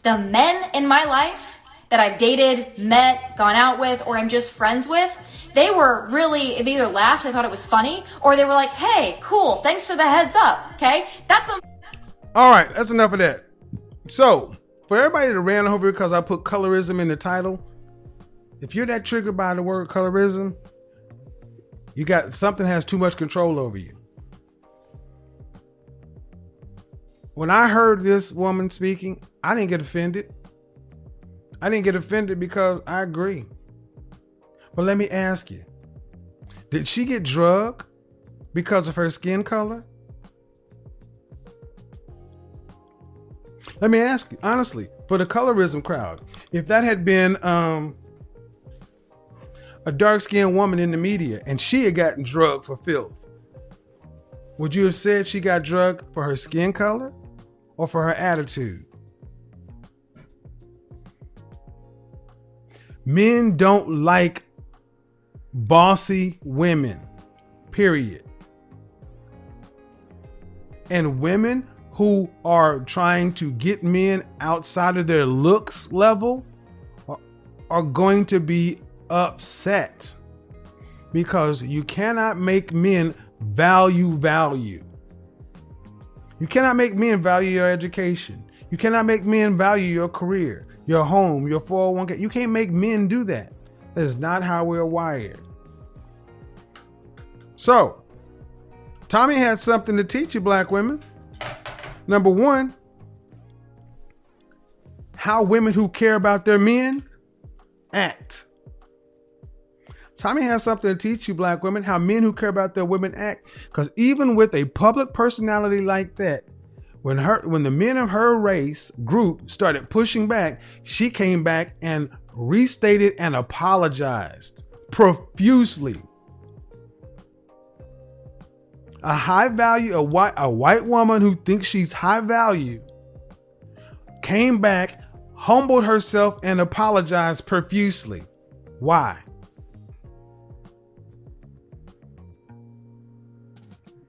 The men in my life that I've dated, met, gone out with, or I'm just friends with, they either laughed, they thought it was funny, or they were like, hey, cool, thanks for the heads up, okay? All right, that's enough of that. So, for everybody that ran over because I put colorism in the title, if you're that triggered by the word colorism, you got something has too much control over you. When I heard this woman speaking, I didn't get offended. I didn't get offended because I agree. But let me ask you, did she get drugged because of her skin color? Let me ask you, honestly, for the colorism crowd, if that had been a dark-skinned woman in the media and she had gotten drugged for filth, would you have said she got drugged for her skin color or for her attitude? Men don't like bossy women, period. And women who are trying to get men outside of their looks level are going to be upset because you cannot make men value. You cannot make men value your education. You cannot make men value your career, your home, your 401k. You can't make men do that. That is not how we're wired. So, Tomi had something to teach you, black women. Number one, how women who care about their men act. Tomi has something to teach you, black women, how men who care about their women act. Because even with a public personality like that, when the men of her race group started pushing back, she came back and restated and apologized profusely. A white woman who thinks she's high value came back, humbled herself, and apologized profusely. Why?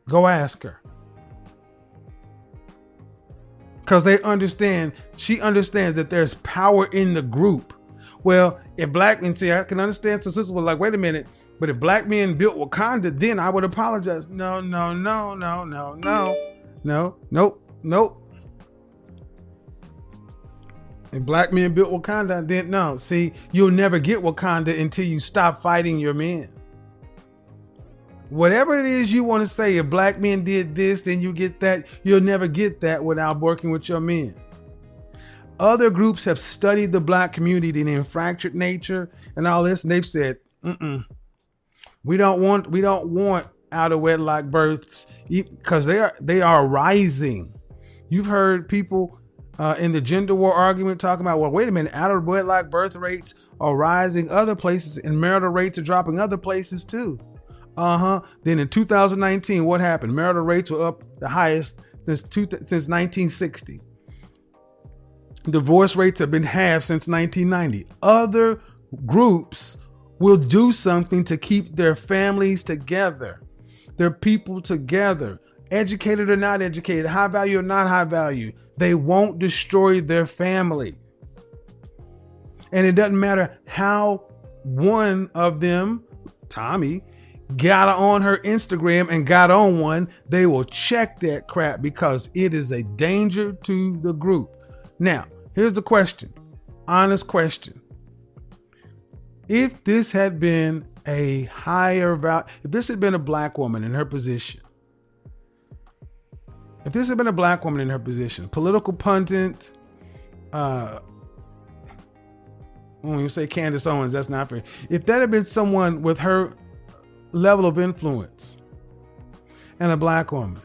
Go ask her. Because she understands that there's power in the group. Well, if black men say, I can understand some sisters were like, wait a minute, but if black men built Wakanda, then I would apologize. No. If black men built Wakanda, then no. See, you'll never get Wakanda until you stop fighting your men. Whatever it is you want to say, if black men did this, then you get that. You'll never get that without working with your men. Other groups have studied the black community, the infractured nature and all this, and they've said, we don't want out of wedlock births because they are rising. You've heard people in the gender war argument talking about, well, wait a minute, out of wedlock birth rates are rising other places and marital rates are dropping other places too. Then in 2019, what happened? Marital rates were up the highest since 1960. Divorce rates have been halved since 1990. Other groups will do something to keep their families together, their people together, educated or not educated, high value or not high value. They won't destroy their family. And it doesn't matter how one of them, Tomi, got on her Instagram and got on one, they will check that crap because it is a danger to the group. Now, here's the question. Honest question. If this had been a higher value, if this had been a black woman in her position, political pundit, when you say Candace Owens, that's not fair. If that had been someone with her level of influence and a black woman,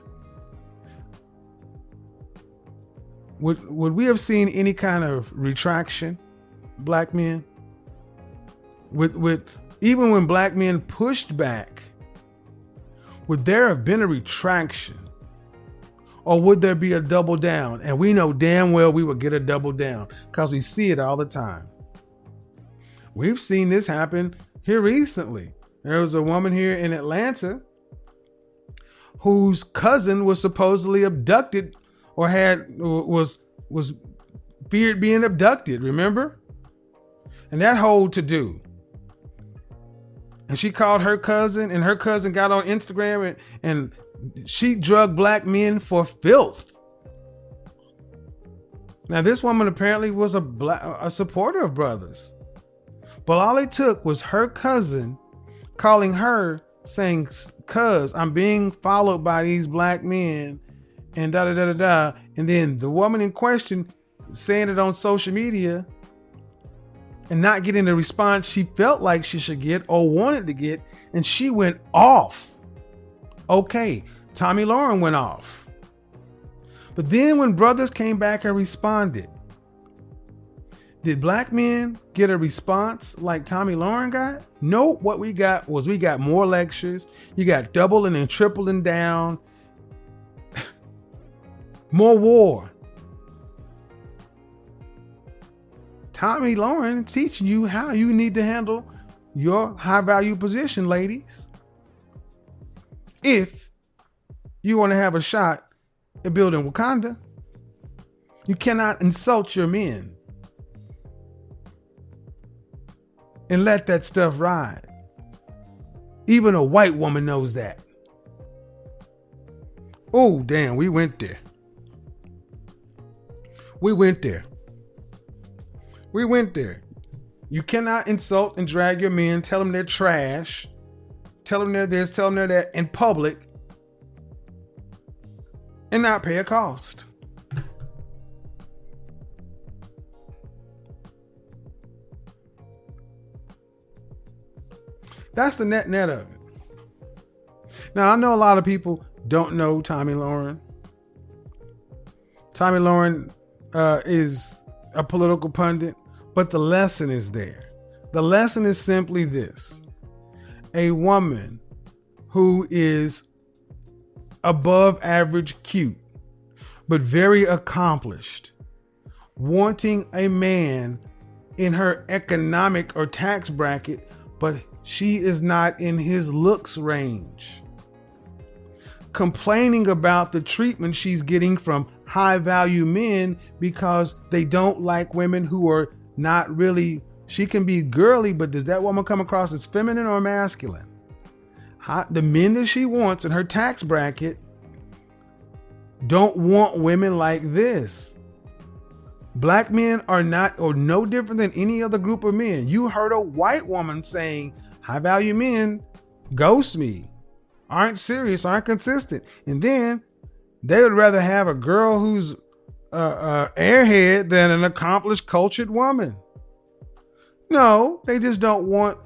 would we have seen any kind of retraction, black men? Would even when black men pushed back, would there have been a retraction? Or would there be a double down? And we know damn well we would get a double down because we see it all the time. We've seen this happen here recently. There was a woman here in Atlanta whose cousin was supposedly abducted or was feared being abducted, remember? And that whole to do. And she called her cousin, and her cousin got on Instagram and she drugged black men for filth. Now, this woman apparently was a supporter of brothers. But all it took was her cousin calling her saying, "Cuz, I'm being followed by these black men," and da da da da da. And then the woman in question saying it on social media and not getting the response she felt like she should get or wanted to get, and she went off. Okay, Tomi Lahren went off. But then when brothers came back and responded, did black men get a response like Tomi Lahren got? No, what we got was we got more lectures. You got doubling and tripling down. More war. Tomi Lahren teaching you how you need to handle your high value position, ladies. If you want to have a shot at building Wakanda, you cannot insult your men and let that stuff ride. Even a white woman knows that. Oh, damn, we went there. We went there. We went there. You cannot insult and drag your men, tell them they're trash, tell them they're this, tell them they're that in public, and not pay a cost. That's the net of it. Now, I know a lot of people don't know Tomi Lahren. Tomi Lahren is a political pundit, but the lesson is there. The lesson is simply this. A woman who is above average cute, but very accomplished, wanting a man in her economic or tax bracket, but she is not in his looks range. Complaining about the treatment she's getting from high value men because they don't like women who are not really, she can be girly, but does that woman come across as feminine or masculine? The men that she wants in her tax bracket don't want women like this. Black men are not or no different than any other group of men. You heard a white woman saying, high value men ghost me, aren't serious, aren't consistent. And then they would rather have a girl who's airhead than an accomplished, cultured woman. No, they just don't want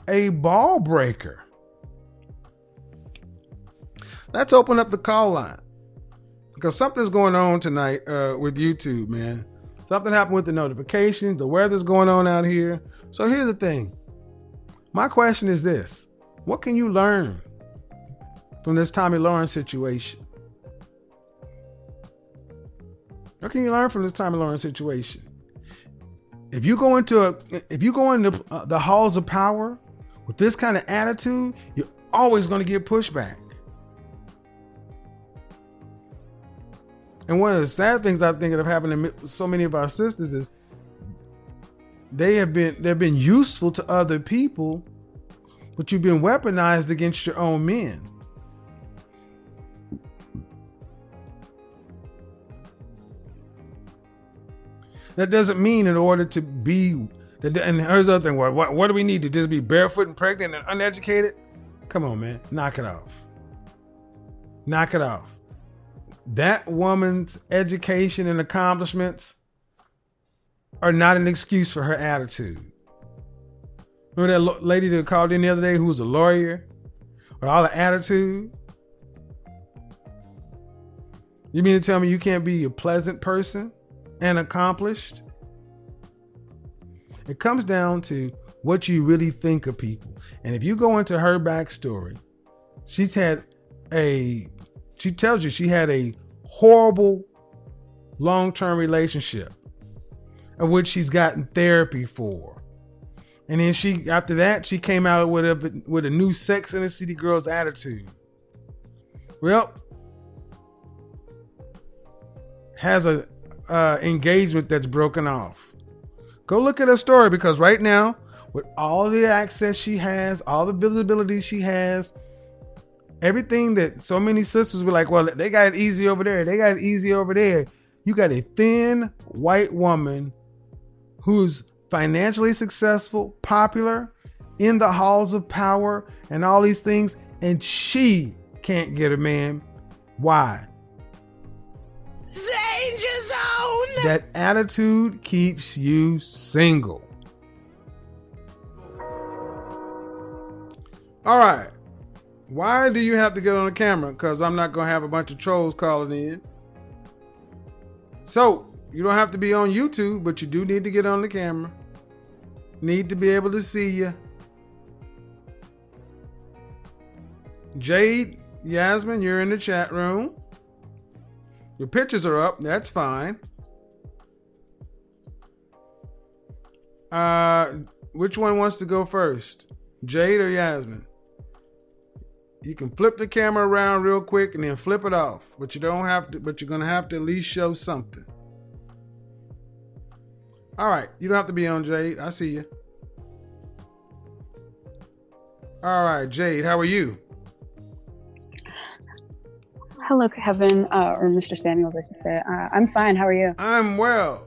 a ball breaker. Let's open up the call line because something's going on tonight with YouTube, man. Something happened with the notifications. The weather's going on out here. So here's the thing. My question is this. What can you learn from this Tomi Lahren situation? What can you learn from this Tomi Lahren situation? If you go into the halls of power with this kind of attitude, you're always going to get pushback. And one of the sad things I think that have happened to so many of our sisters is they've been useful to other people, but you've been weaponized against your own men. That doesn't mean in order to be, and here's the other thing, what do we need to just be barefoot and pregnant and uneducated? Come on, man, knock it off. Knock it off. That woman's education and accomplishments are not an excuse for her attitude. Remember that lady that called in the other day who was a lawyer with all the attitude? You mean to tell me you can't be a pleasant person and accomplished? It comes down to what you really think of people. And if you go into her backstory, she tells you she had a horrible long-term relationship of which she's gotten therapy for. And then after that, she came out with a new Sex and the City Girls attitude. Well, has a engagement that's broken off. Go look at her story, because right now, with all the access she has, all the visibility she has, everything that so many sisters were like, well, they got it easy over there. They got it easy over there. You got a thin white woman who's financially successful, popular, in the halls of power and all these things, and she can't get a man. Why? Danger zone! That attitude keeps you single. All right. Why do you have to get on the camera? Because I'm not going to have a bunch of trolls calling in. So, you don't have to be on YouTube, but you do need to get on the camera. Need to be able to see you. Jade, Yasmin, you're in the chat room. Your pictures are up. That's fine. Which one wants to go first? Jade or Yasmin? You can flip the camera around real quick and then flip it off. But you don't have to, but you're going to have to at least show something. All right. You don't have to be on, Jade. I see you. All right, Jade, how are you? Hello, Kevin, or Mr. Samuels, I should say. I'm fine. How are you? I'm well.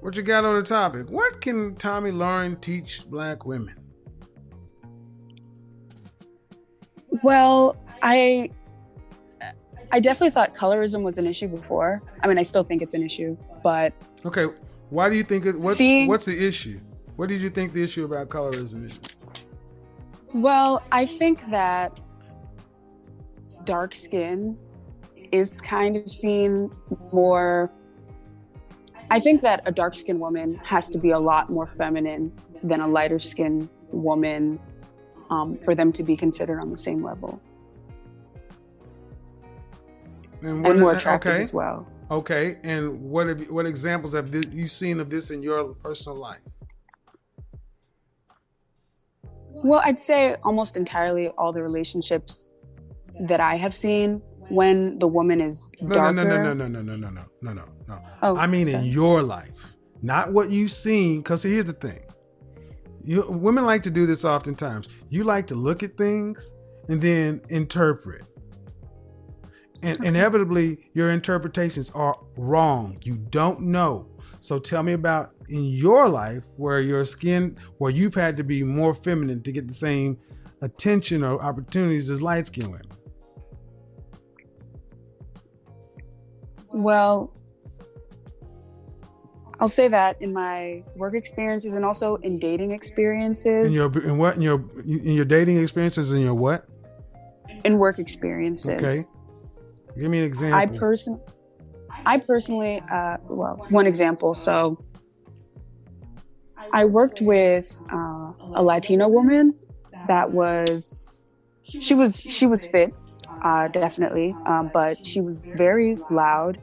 What you got on the topic? What can Tomi Lahren teach Black women? Well, I definitely thought colorism was an issue before. I mean, I still think it's an issue, but... Okay, why do you think it... What's the issue? What did you think the issue about colorism is? Well, I think that dark skin is kind of seen more... I think that a dark-skinned woman has to be a lot more feminine than a lighter-skinned woman for them to be considered on the same level. And more attractive as well. Okay, and what examples have you seen of this in your personal life? Well, I'd say almost entirely all the relationships that I have seen, when the woman is darker. No. Oh, I mean, sorry. In your life, not what you've seen. Because here's the thing: women like to do this oftentimes. You like to look at things and then interpret, and inevitably your interpretations are wrong. You don't know. So tell me about in your life where where you've had to be more feminine to get the same attention or opportunities as light-skinned women. Well, I'll say that in my work experiences and also in dating experiences. In your dating experiences and your what? In work experiences. Okay. Give me an example. I personally, one example. So I worked with a Latino woman that she was fit. Definitely, but she was very loud.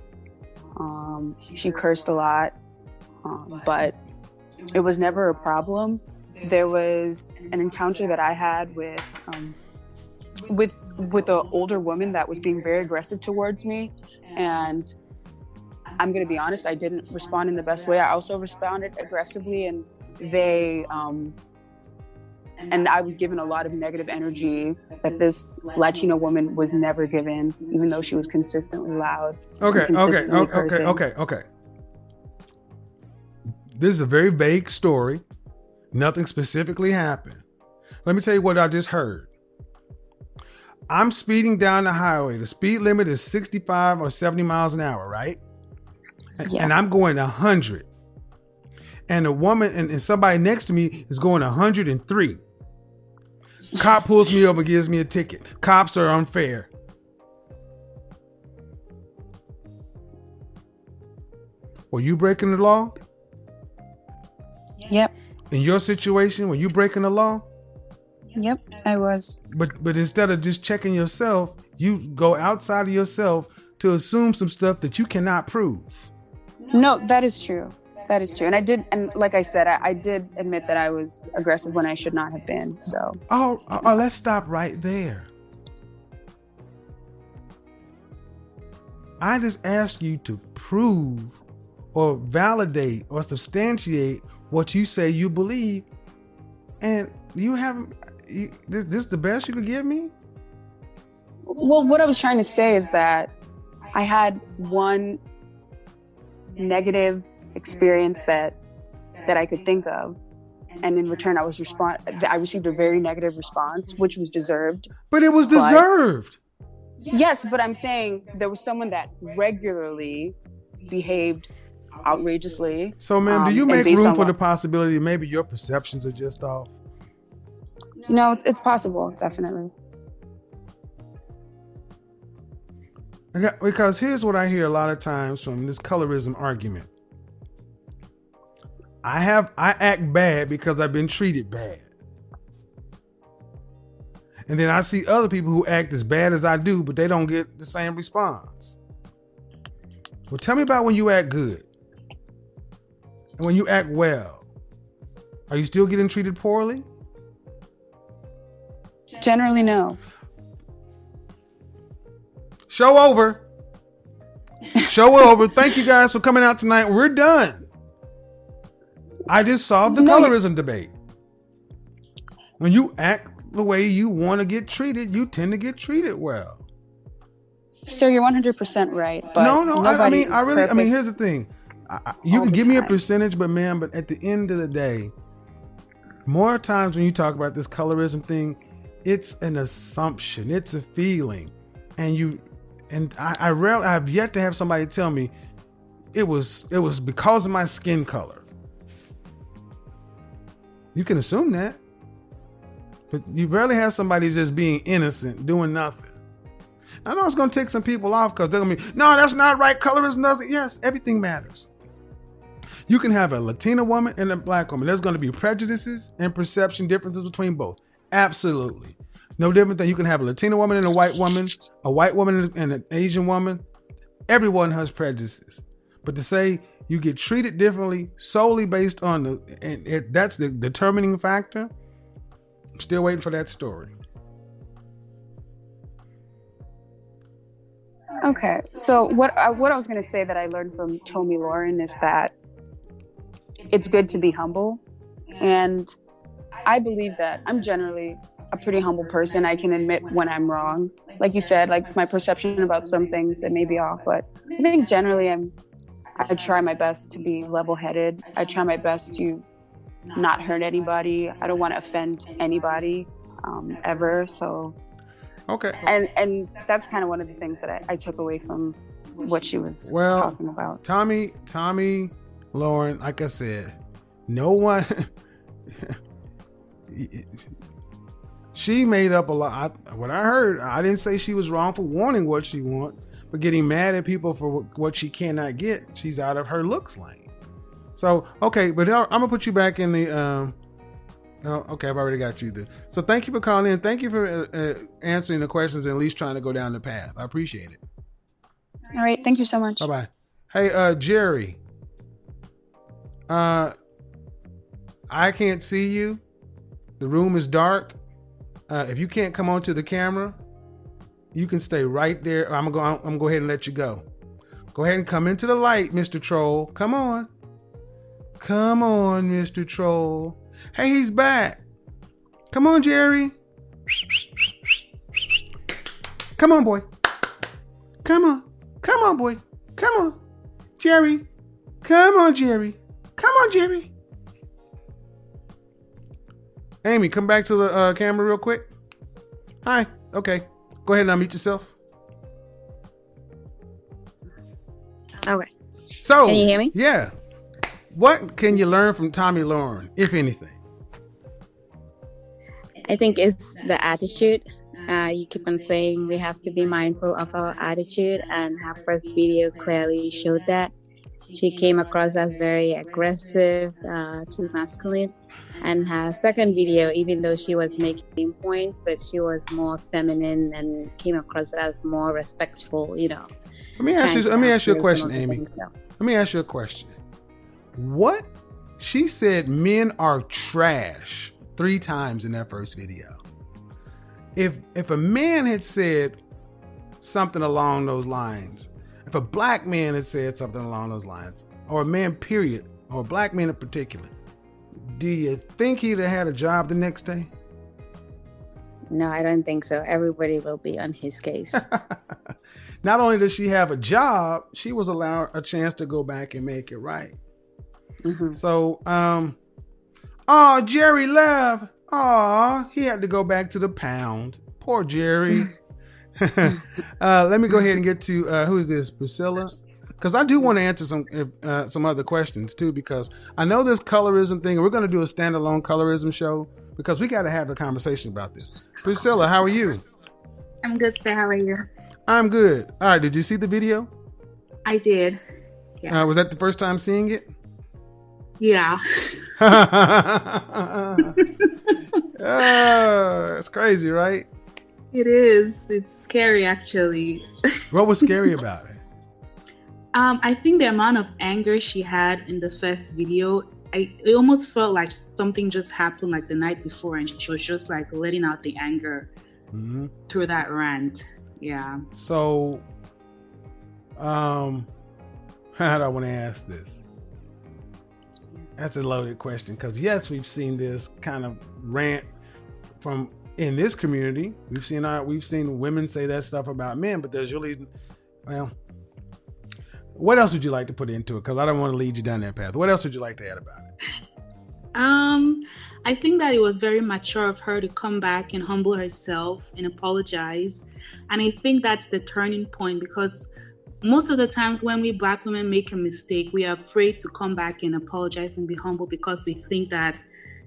She cursed a lot, but it was never a problem. There was an encounter that I had with an older woman that was being very aggressive towards me, and I'm going to be honest, I didn't respond in the best way. I also responded aggressively, and and I was given a lot of negative energy that this Latino woman was never given, even though she was consistently loud. Okay. This is a very vague story. Nothing specifically happened. Let me tell you what I just heard. I'm speeding down the highway. The speed limit is 65 or 70 miles an hour, right? Yeah. And I'm going 100. And a woman and somebody next to me is going 103. Cop pulls me over, gives me a ticket. Cops are unfair. Were you breaking the law? Yep. In your situation, were you breaking the law? Yep, I was. But instead of just checking yourself, you go outside of yourself to assume some stuff that you cannot prove. No, that is true. That is true. And I did, and like I said, I did admit that I was aggressive when I should not have been. So. Oh, let's stop right there. I just asked you to prove or validate or substantiate what you say you believe, and you haven't. This is the best you could give me? Well, what I was trying to say is that I had one negative experience that I could think of, and in return I received a very negative response, which was deserved. But it was deserved. Yes, but I'm saying there was someone that regularly behaved outrageously. So, ma'am, do you make room for the possibility maybe your perceptions are just off? No, it's possible, definitely. Because here's what I hear a lot of times from this colorism argument. I act bad because I've been treated bad. And then I see other people who act as bad as I do, but they don't get the same response. Well, tell me about when you act good. And when you act well. Are you still getting treated poorly? Generally, no. Show over. Show over. Thank you guys for coming out tonight. We're done. I just solved the colorism debate. When you act the way you want to get treated, you tend to get treated well. Sir, you're 100% right. But no. I mean, here's the thing. You can give me a percentage, but at the end of the day, more times when you talk about this colorism thing, it's an assumption. It's a feeling, I've yet to have somebody tell me it was because of my skin color. You can assume that, but you rarely have somebody just being innocent, doing nothing. I know it's going to take some people off because they're going to be, no, that's not right. Colorism doesn't. Yes, everything matters. You can have a Latina woman and a black woman. There's going to be prejudices and perception differences between both. Absolutely. No different than you can have a Latina woman and a white woman and an Asian woman. Everyone has prejudices. But to say you get treated differently solely based on that's the determining factor, I'm still waiting for that story. Okay, so what I was going to say that I learned from Tomi Lahren is that it's good to be humble, and I believe that I'm generally a pretty humble person. I can admit when I'm wrong. Like you said, like my perception about some things that may be off, but I think generally I try my best to be level-headed. I try my best to not hurt anybody. I don't want to offend anybody ever. So. Okay. And that's kind of one of the things that I took away from what she was talking about. Tomi Lahren, like I said, no one. She made up a lot. What I heard, I didn't say she was wrong for wanting what she wants, but getting mad at people for what she cannot get. She's out of her looks lane. So, okay, but I'm going to put you back in the... okay, I've already got you there. So thank you for calling in. Thank you for answering the questions and at least trying to go down the path. I appreciate it. All right. Thank you so much. Bye-bye. Hey, Jerry. I can't see you. The room is dark. If you can't come onto the camera, you can stay right there. I'm gonna go ahead and let you go. Go ahead and come into the light, Mr. Troll. Come on. Come on, Mr. Troll. Hey, he's back. Come on, Jerry. Come on, boy. Come on. Come on, boy. Come on. Jerry. Come on, Jerry. Come on, Jerry. Amy, come back to the camera real quick. Hi. Okay. Go ahead and unmute yourself. Okay. So, can you hear me? Yeah. What can you learn from Tomi Lahren, if anything? I think it's the attitude. You keep on saying we have to be mindful of our attitude, and her first video clearly showed that. She came across as very aggressive, too masculine. And her second video, even though she was making points, but she was more feminine and came across as more respectful, you know. Let me ask you a question, Amy. Let me ask you a question. What? She said men are trash 3 times in that first video. If a man had said something along those lines, if a black man had said something along those lines, or a man period, or a black man in particular, do you think he'd have had a job the next day? No, I don't think so. Everybody will be on his case. Not only does she have a job, she was allowed a chance to go back and make it right. Mm-hmm. So, Jerry left. He had to go back to the pound. Poor Jerry. Let me go ahead and get to who is this, Priscilla? Because I do want to answer some other questions too, because I know this colorism thing, and we're going to do a standalone colorism show because we got to have a conversation about this. Priscilla, how are you? I'm good, sir. How are you? I'm good. All right. Did you see the video? I did. Yeah. Was that the first time seeing it? Yeah. It's crazy, right? It is. It's scary, actually. What was scary about it? I think the amount of anger she had in the first video, it almost felt like something just happened like the night before, and she was just like letting out the anger through that rant. Yeah. So, how do I want to ask this? That's a loaded question, because yes, we've seen this kind of rant from in this community. We've seen women say that stuff about men, but there's really, well, what else would you like to put into it? Because I don't want to lead you down that path. What else would you like to add about it? I think that it was very mature of her to come back and humble herself and apologize. And I think that's the turning point, because most of the times when we Black women make a mistake, we are afraid to come back and apologize and be humble because we think that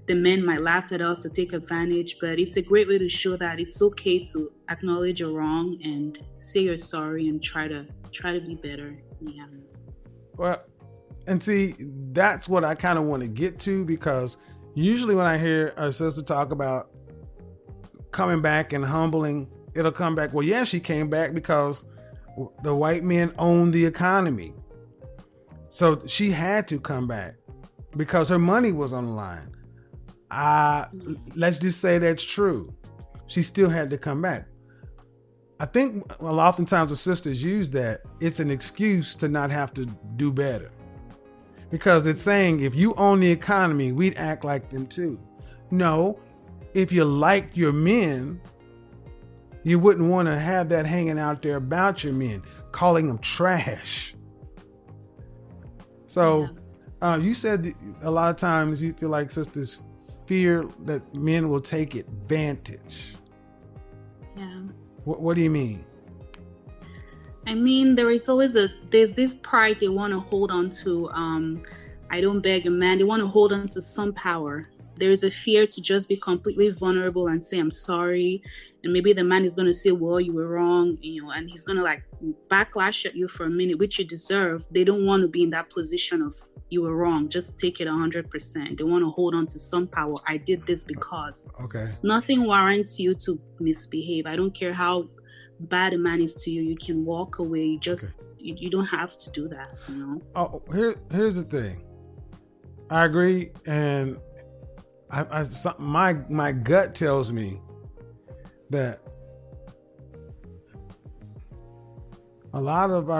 the men might laugh at us to take advantage. But it's a great way to show that it's okay to acknowledge your wrong and say you're sorry and try to be better. Yeah. Well, and see, that's what I kind of want to get to, because usually when I hear a sister talk about coming back and humbling, it'll come back, well, yeah, she came back because the white men own the economy. So she had to come back because her money was on the line. Let's just say that's true. She still had to come back. I think oftentimes the sisters use that. It's an excuse to not have to do better. Because it's saying, if you own the economy, we'd act like them too. No, if you liked your men, you wouldn't want to have that hanging out there about your men, calling them trash. So you said a lot of times you feel like sisters fear that men will take advantage. Yeah. What do you mean? I mean, there's this pride they want to hold on to. I don't beg a man. They want to hold on to some power. There's a fear to just be completely vulnerable and say, I'm sorry. And maybe the man is going to say, well, you were wrong, and he's going to like backlash at you for a minute, which you deserve. They don't want to be in that position of you were wrong. Just take it 100%. They want to hold on to some power. I did this because. Okay. Nothing warrants you to misbehave. I don't care how bad a man is to you. You can walk away. You don't have to do that. Oh, here's the thing. I agree, and my gut tells me that a lot of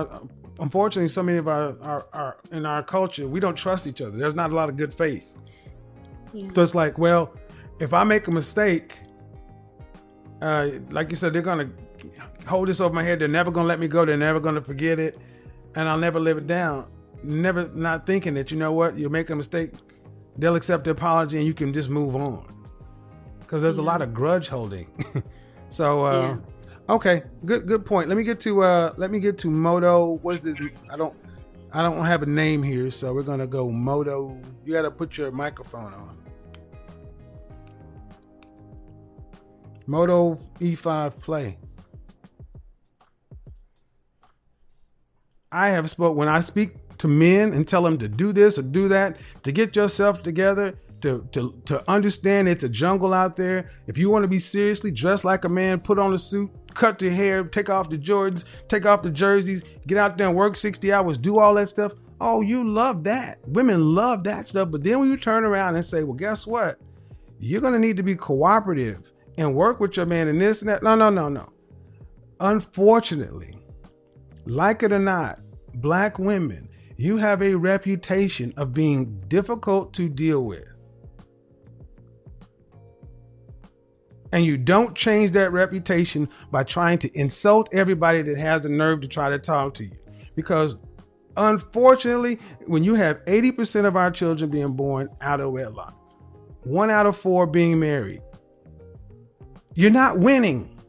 unfortunately, so many of our in our culture, we don't trust each other. There's not a lot of good faith. Yeah. So it's like, well, if I make a mistake, like you said, they're going to hold this over my head. They're never going to let me go. They're never going to forget it. And I'll never live it down. Never not thinking that, you know what, you make a mistake, they'll accept the apology and you can just move on. Because there's a lot of grudge holding. So, okay, good point. Let me get to Moto. What's this? I don't have a name here, so we're gonna go Moto. You gotta put your microphone on. Moto E5 Play. When I speak to men and tell them to do this or do that, to get yourself together, to understand it's a jungle out there. If you want to be seriously dressed like a man, put on a suit, cut your hair, take off the Jordans, take off the jerseys, get out there and work 60 hours, do all that stuff. Oh, you love that. Women love that stuff. But then when you turn around and say, well, guess what? You're going to need to be cooperative and work with your man and this and that. No. Unfortunately, like it or not, Black women, you have a reputation of being difficult to deal with. And you don't change that reputation by trying to insult everybody that has the nerve to try to talk to you. Because unfortunately, when you have 80% of our children being born out of wedlock, 1 out of 4 being married, you're not winning.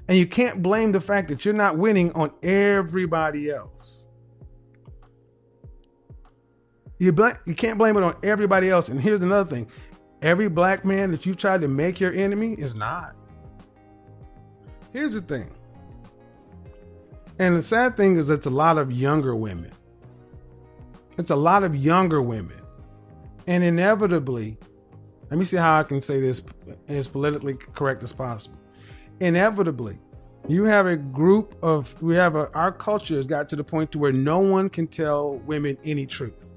And you can't blame the fact that you're not winning on everybody else. You can't blame it on everybody else. And here's another thing. Every Black man that you've tried to make your enemy is not. Here's the thing. And the sad thing is it's a lot of younger women. It's a lot of younger women. And inevitably, let me see how I can say this as politically correct as possible. Inevitably, you have a group of, our culture has got to the point to where no one can tell women any truth.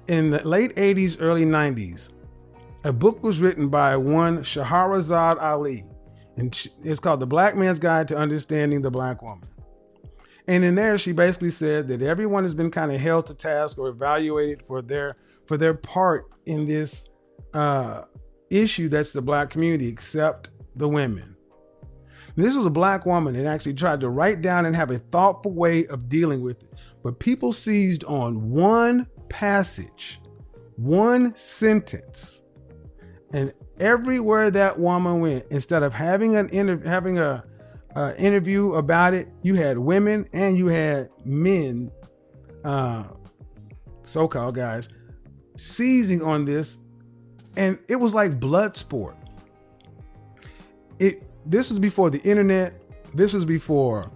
In the late 80s, early 90s, a book was written by one Shahrazad Ali, and it's called The Black Man's Guide to Understanding the Black Woman. And in there, she basically said that everyone has been kind of held to task or evaluated for their part in this issue that's the Black community, except the women. And this was a Black woman that actually tried to write down and have a thoughtful way of dealing with it. But people seized on one passage, one sentence. And everywhere that woman went, instead of having an interview about it, you had women and you had men, so-called guys, seizing on this, and it was like blood sport. This was before the internet. This was before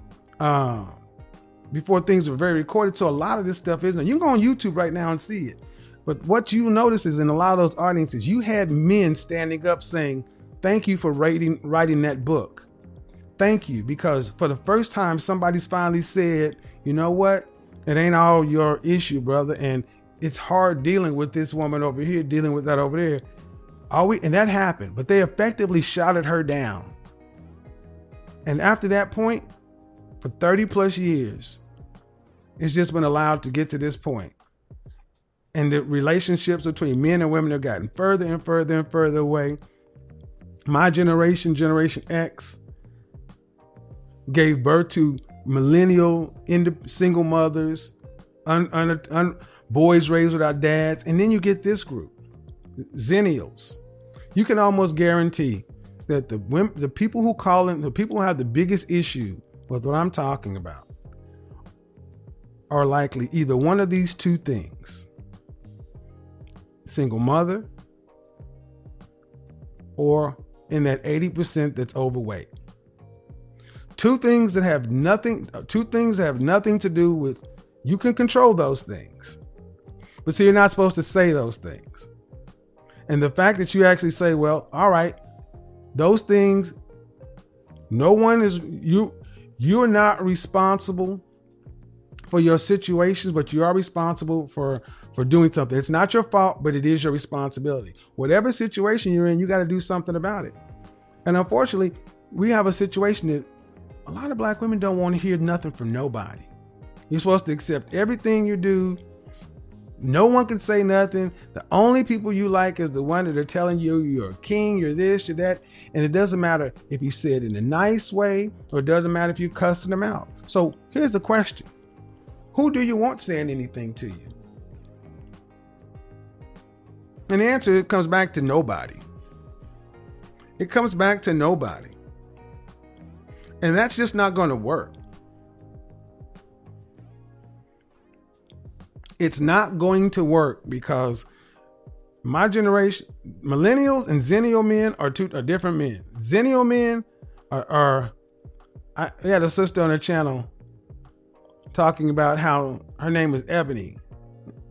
things were very recorded. So a lot of this stuff isn't. You can go on YouTube right now and see it. But what you notice is in a lot of those audiences, you had men standing up saying, thank you for writing that book. Thank you. Because for the first time, somebody's finally said, you know what? It ain't all your issue, brother. And it's hard dealing with this woman over here, dealing with that over there. And that happened. But they effectively shouted her down. And after that point, for 30 plus years, it's just been allowed to get to this point. And the relationships between men and women have gotten further and further and further away. My generation, Generation X, gave birth to millennial single mothers, boys raised without dads. And then you get this group, Zennials. You can almost guarantee that the people who have the biggest issue with what I'm talking about are likely either one of these two things. Single mother, or in that 80% that's overweight. Two things that have nothing to do with, you can control those things. But see, you're not supposed to say those things. And the fact that you actually say, well, all right, those things, you're not responsible for your situations, but you are responsible for doing something. It's not your fault, but it is your responsibility. Whatever situation you're in, you got to do something about it. And unfortunately, we have a situation that a lot of Black women don't want to hear nothing from nobody. You're supposed to accept everything you do. No one can say nothing. The only people you like is the one that are telling you you're a king, you're this, you're that. And it doesn't matter if you say it in a nice way, or it doesn't matter if you're cussing them out. So here's the question. Who do you want saying anything to you? And the answer comes back to nobody. It comes back to nobody. And that's just not going to work. It's not going to work because my generation, millennials and zennial men are different men. Zennial men I had a sister on her channel talking about how her name was Ebony,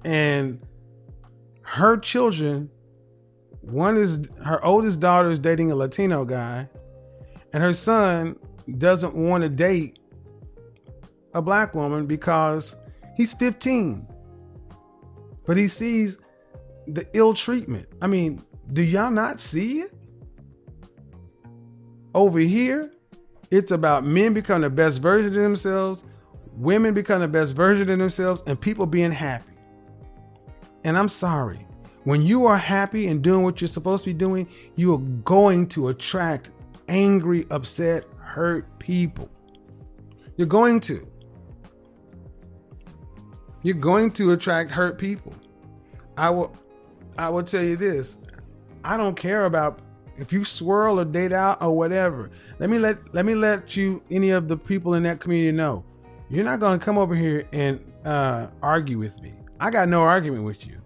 and her children, her oldest daughter is dating a Latino guy, and her son doesn't want to date a black woman because he's 15. But he sees the ill treatment. I mean, do y'all not see it? Over here, it's about men becoming the best version of themselves, women becoming the best version of themselves, and people being happy. And I'm sorry, when you are happy and doing what you're supposed to be doing, you are going to attract angry, upset, hurt people. You're going to. You're going to attract hurt people. I will tell you this. I don't care about if you swirl or date out or whatever. Let me let you, any of the people in that community, know you're not going to come over here and argue with me. I got no argument with you.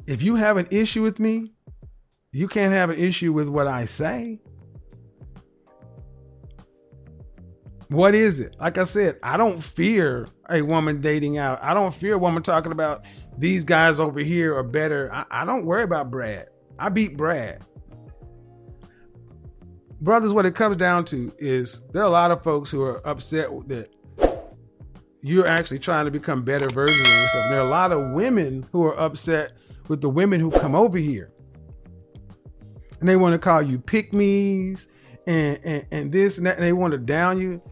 If you have an issue with me, you can't have an issue with what I say. What is it? Like I said, I don't fear a woman dating out. I don't fear a woman talking about these guys over here are better. I don't worry about Brad. I beat Brad. Brothers, what it comes down to is there are a lot of folks who are upset that you're actually trying to become better versions of yourself. There are a lot of women who are upset with the women who come over here. And they want to call you pick-me's and this and that, and they want to down you.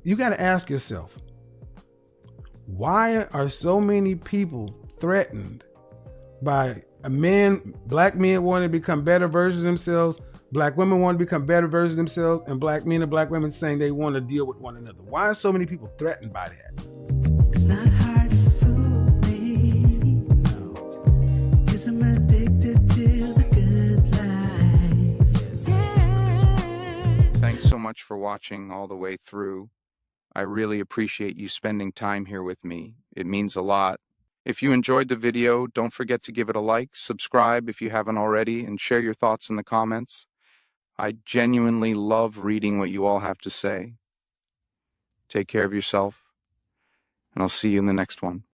You got to ask yourself, why are so many people threatened by black men wanting to become better versions of themselves, black women want to become better versions of themselves, and black men and black women saying they want to deal with one another? Why are so many people threatened by that? It's not hard to fool me, no, 'cause I'm addicted to the good life. Yeah. Thanks so much for watching all the way through. I really appreciate you spending time here with me. It means a lot. If you enjoyed the video, don't forget to give it a like, subscribe if you haven't already, and share your thoughts in the comments. I genuinely love reading what you all have to say. Take care of yourself, and I'll see you in the next one.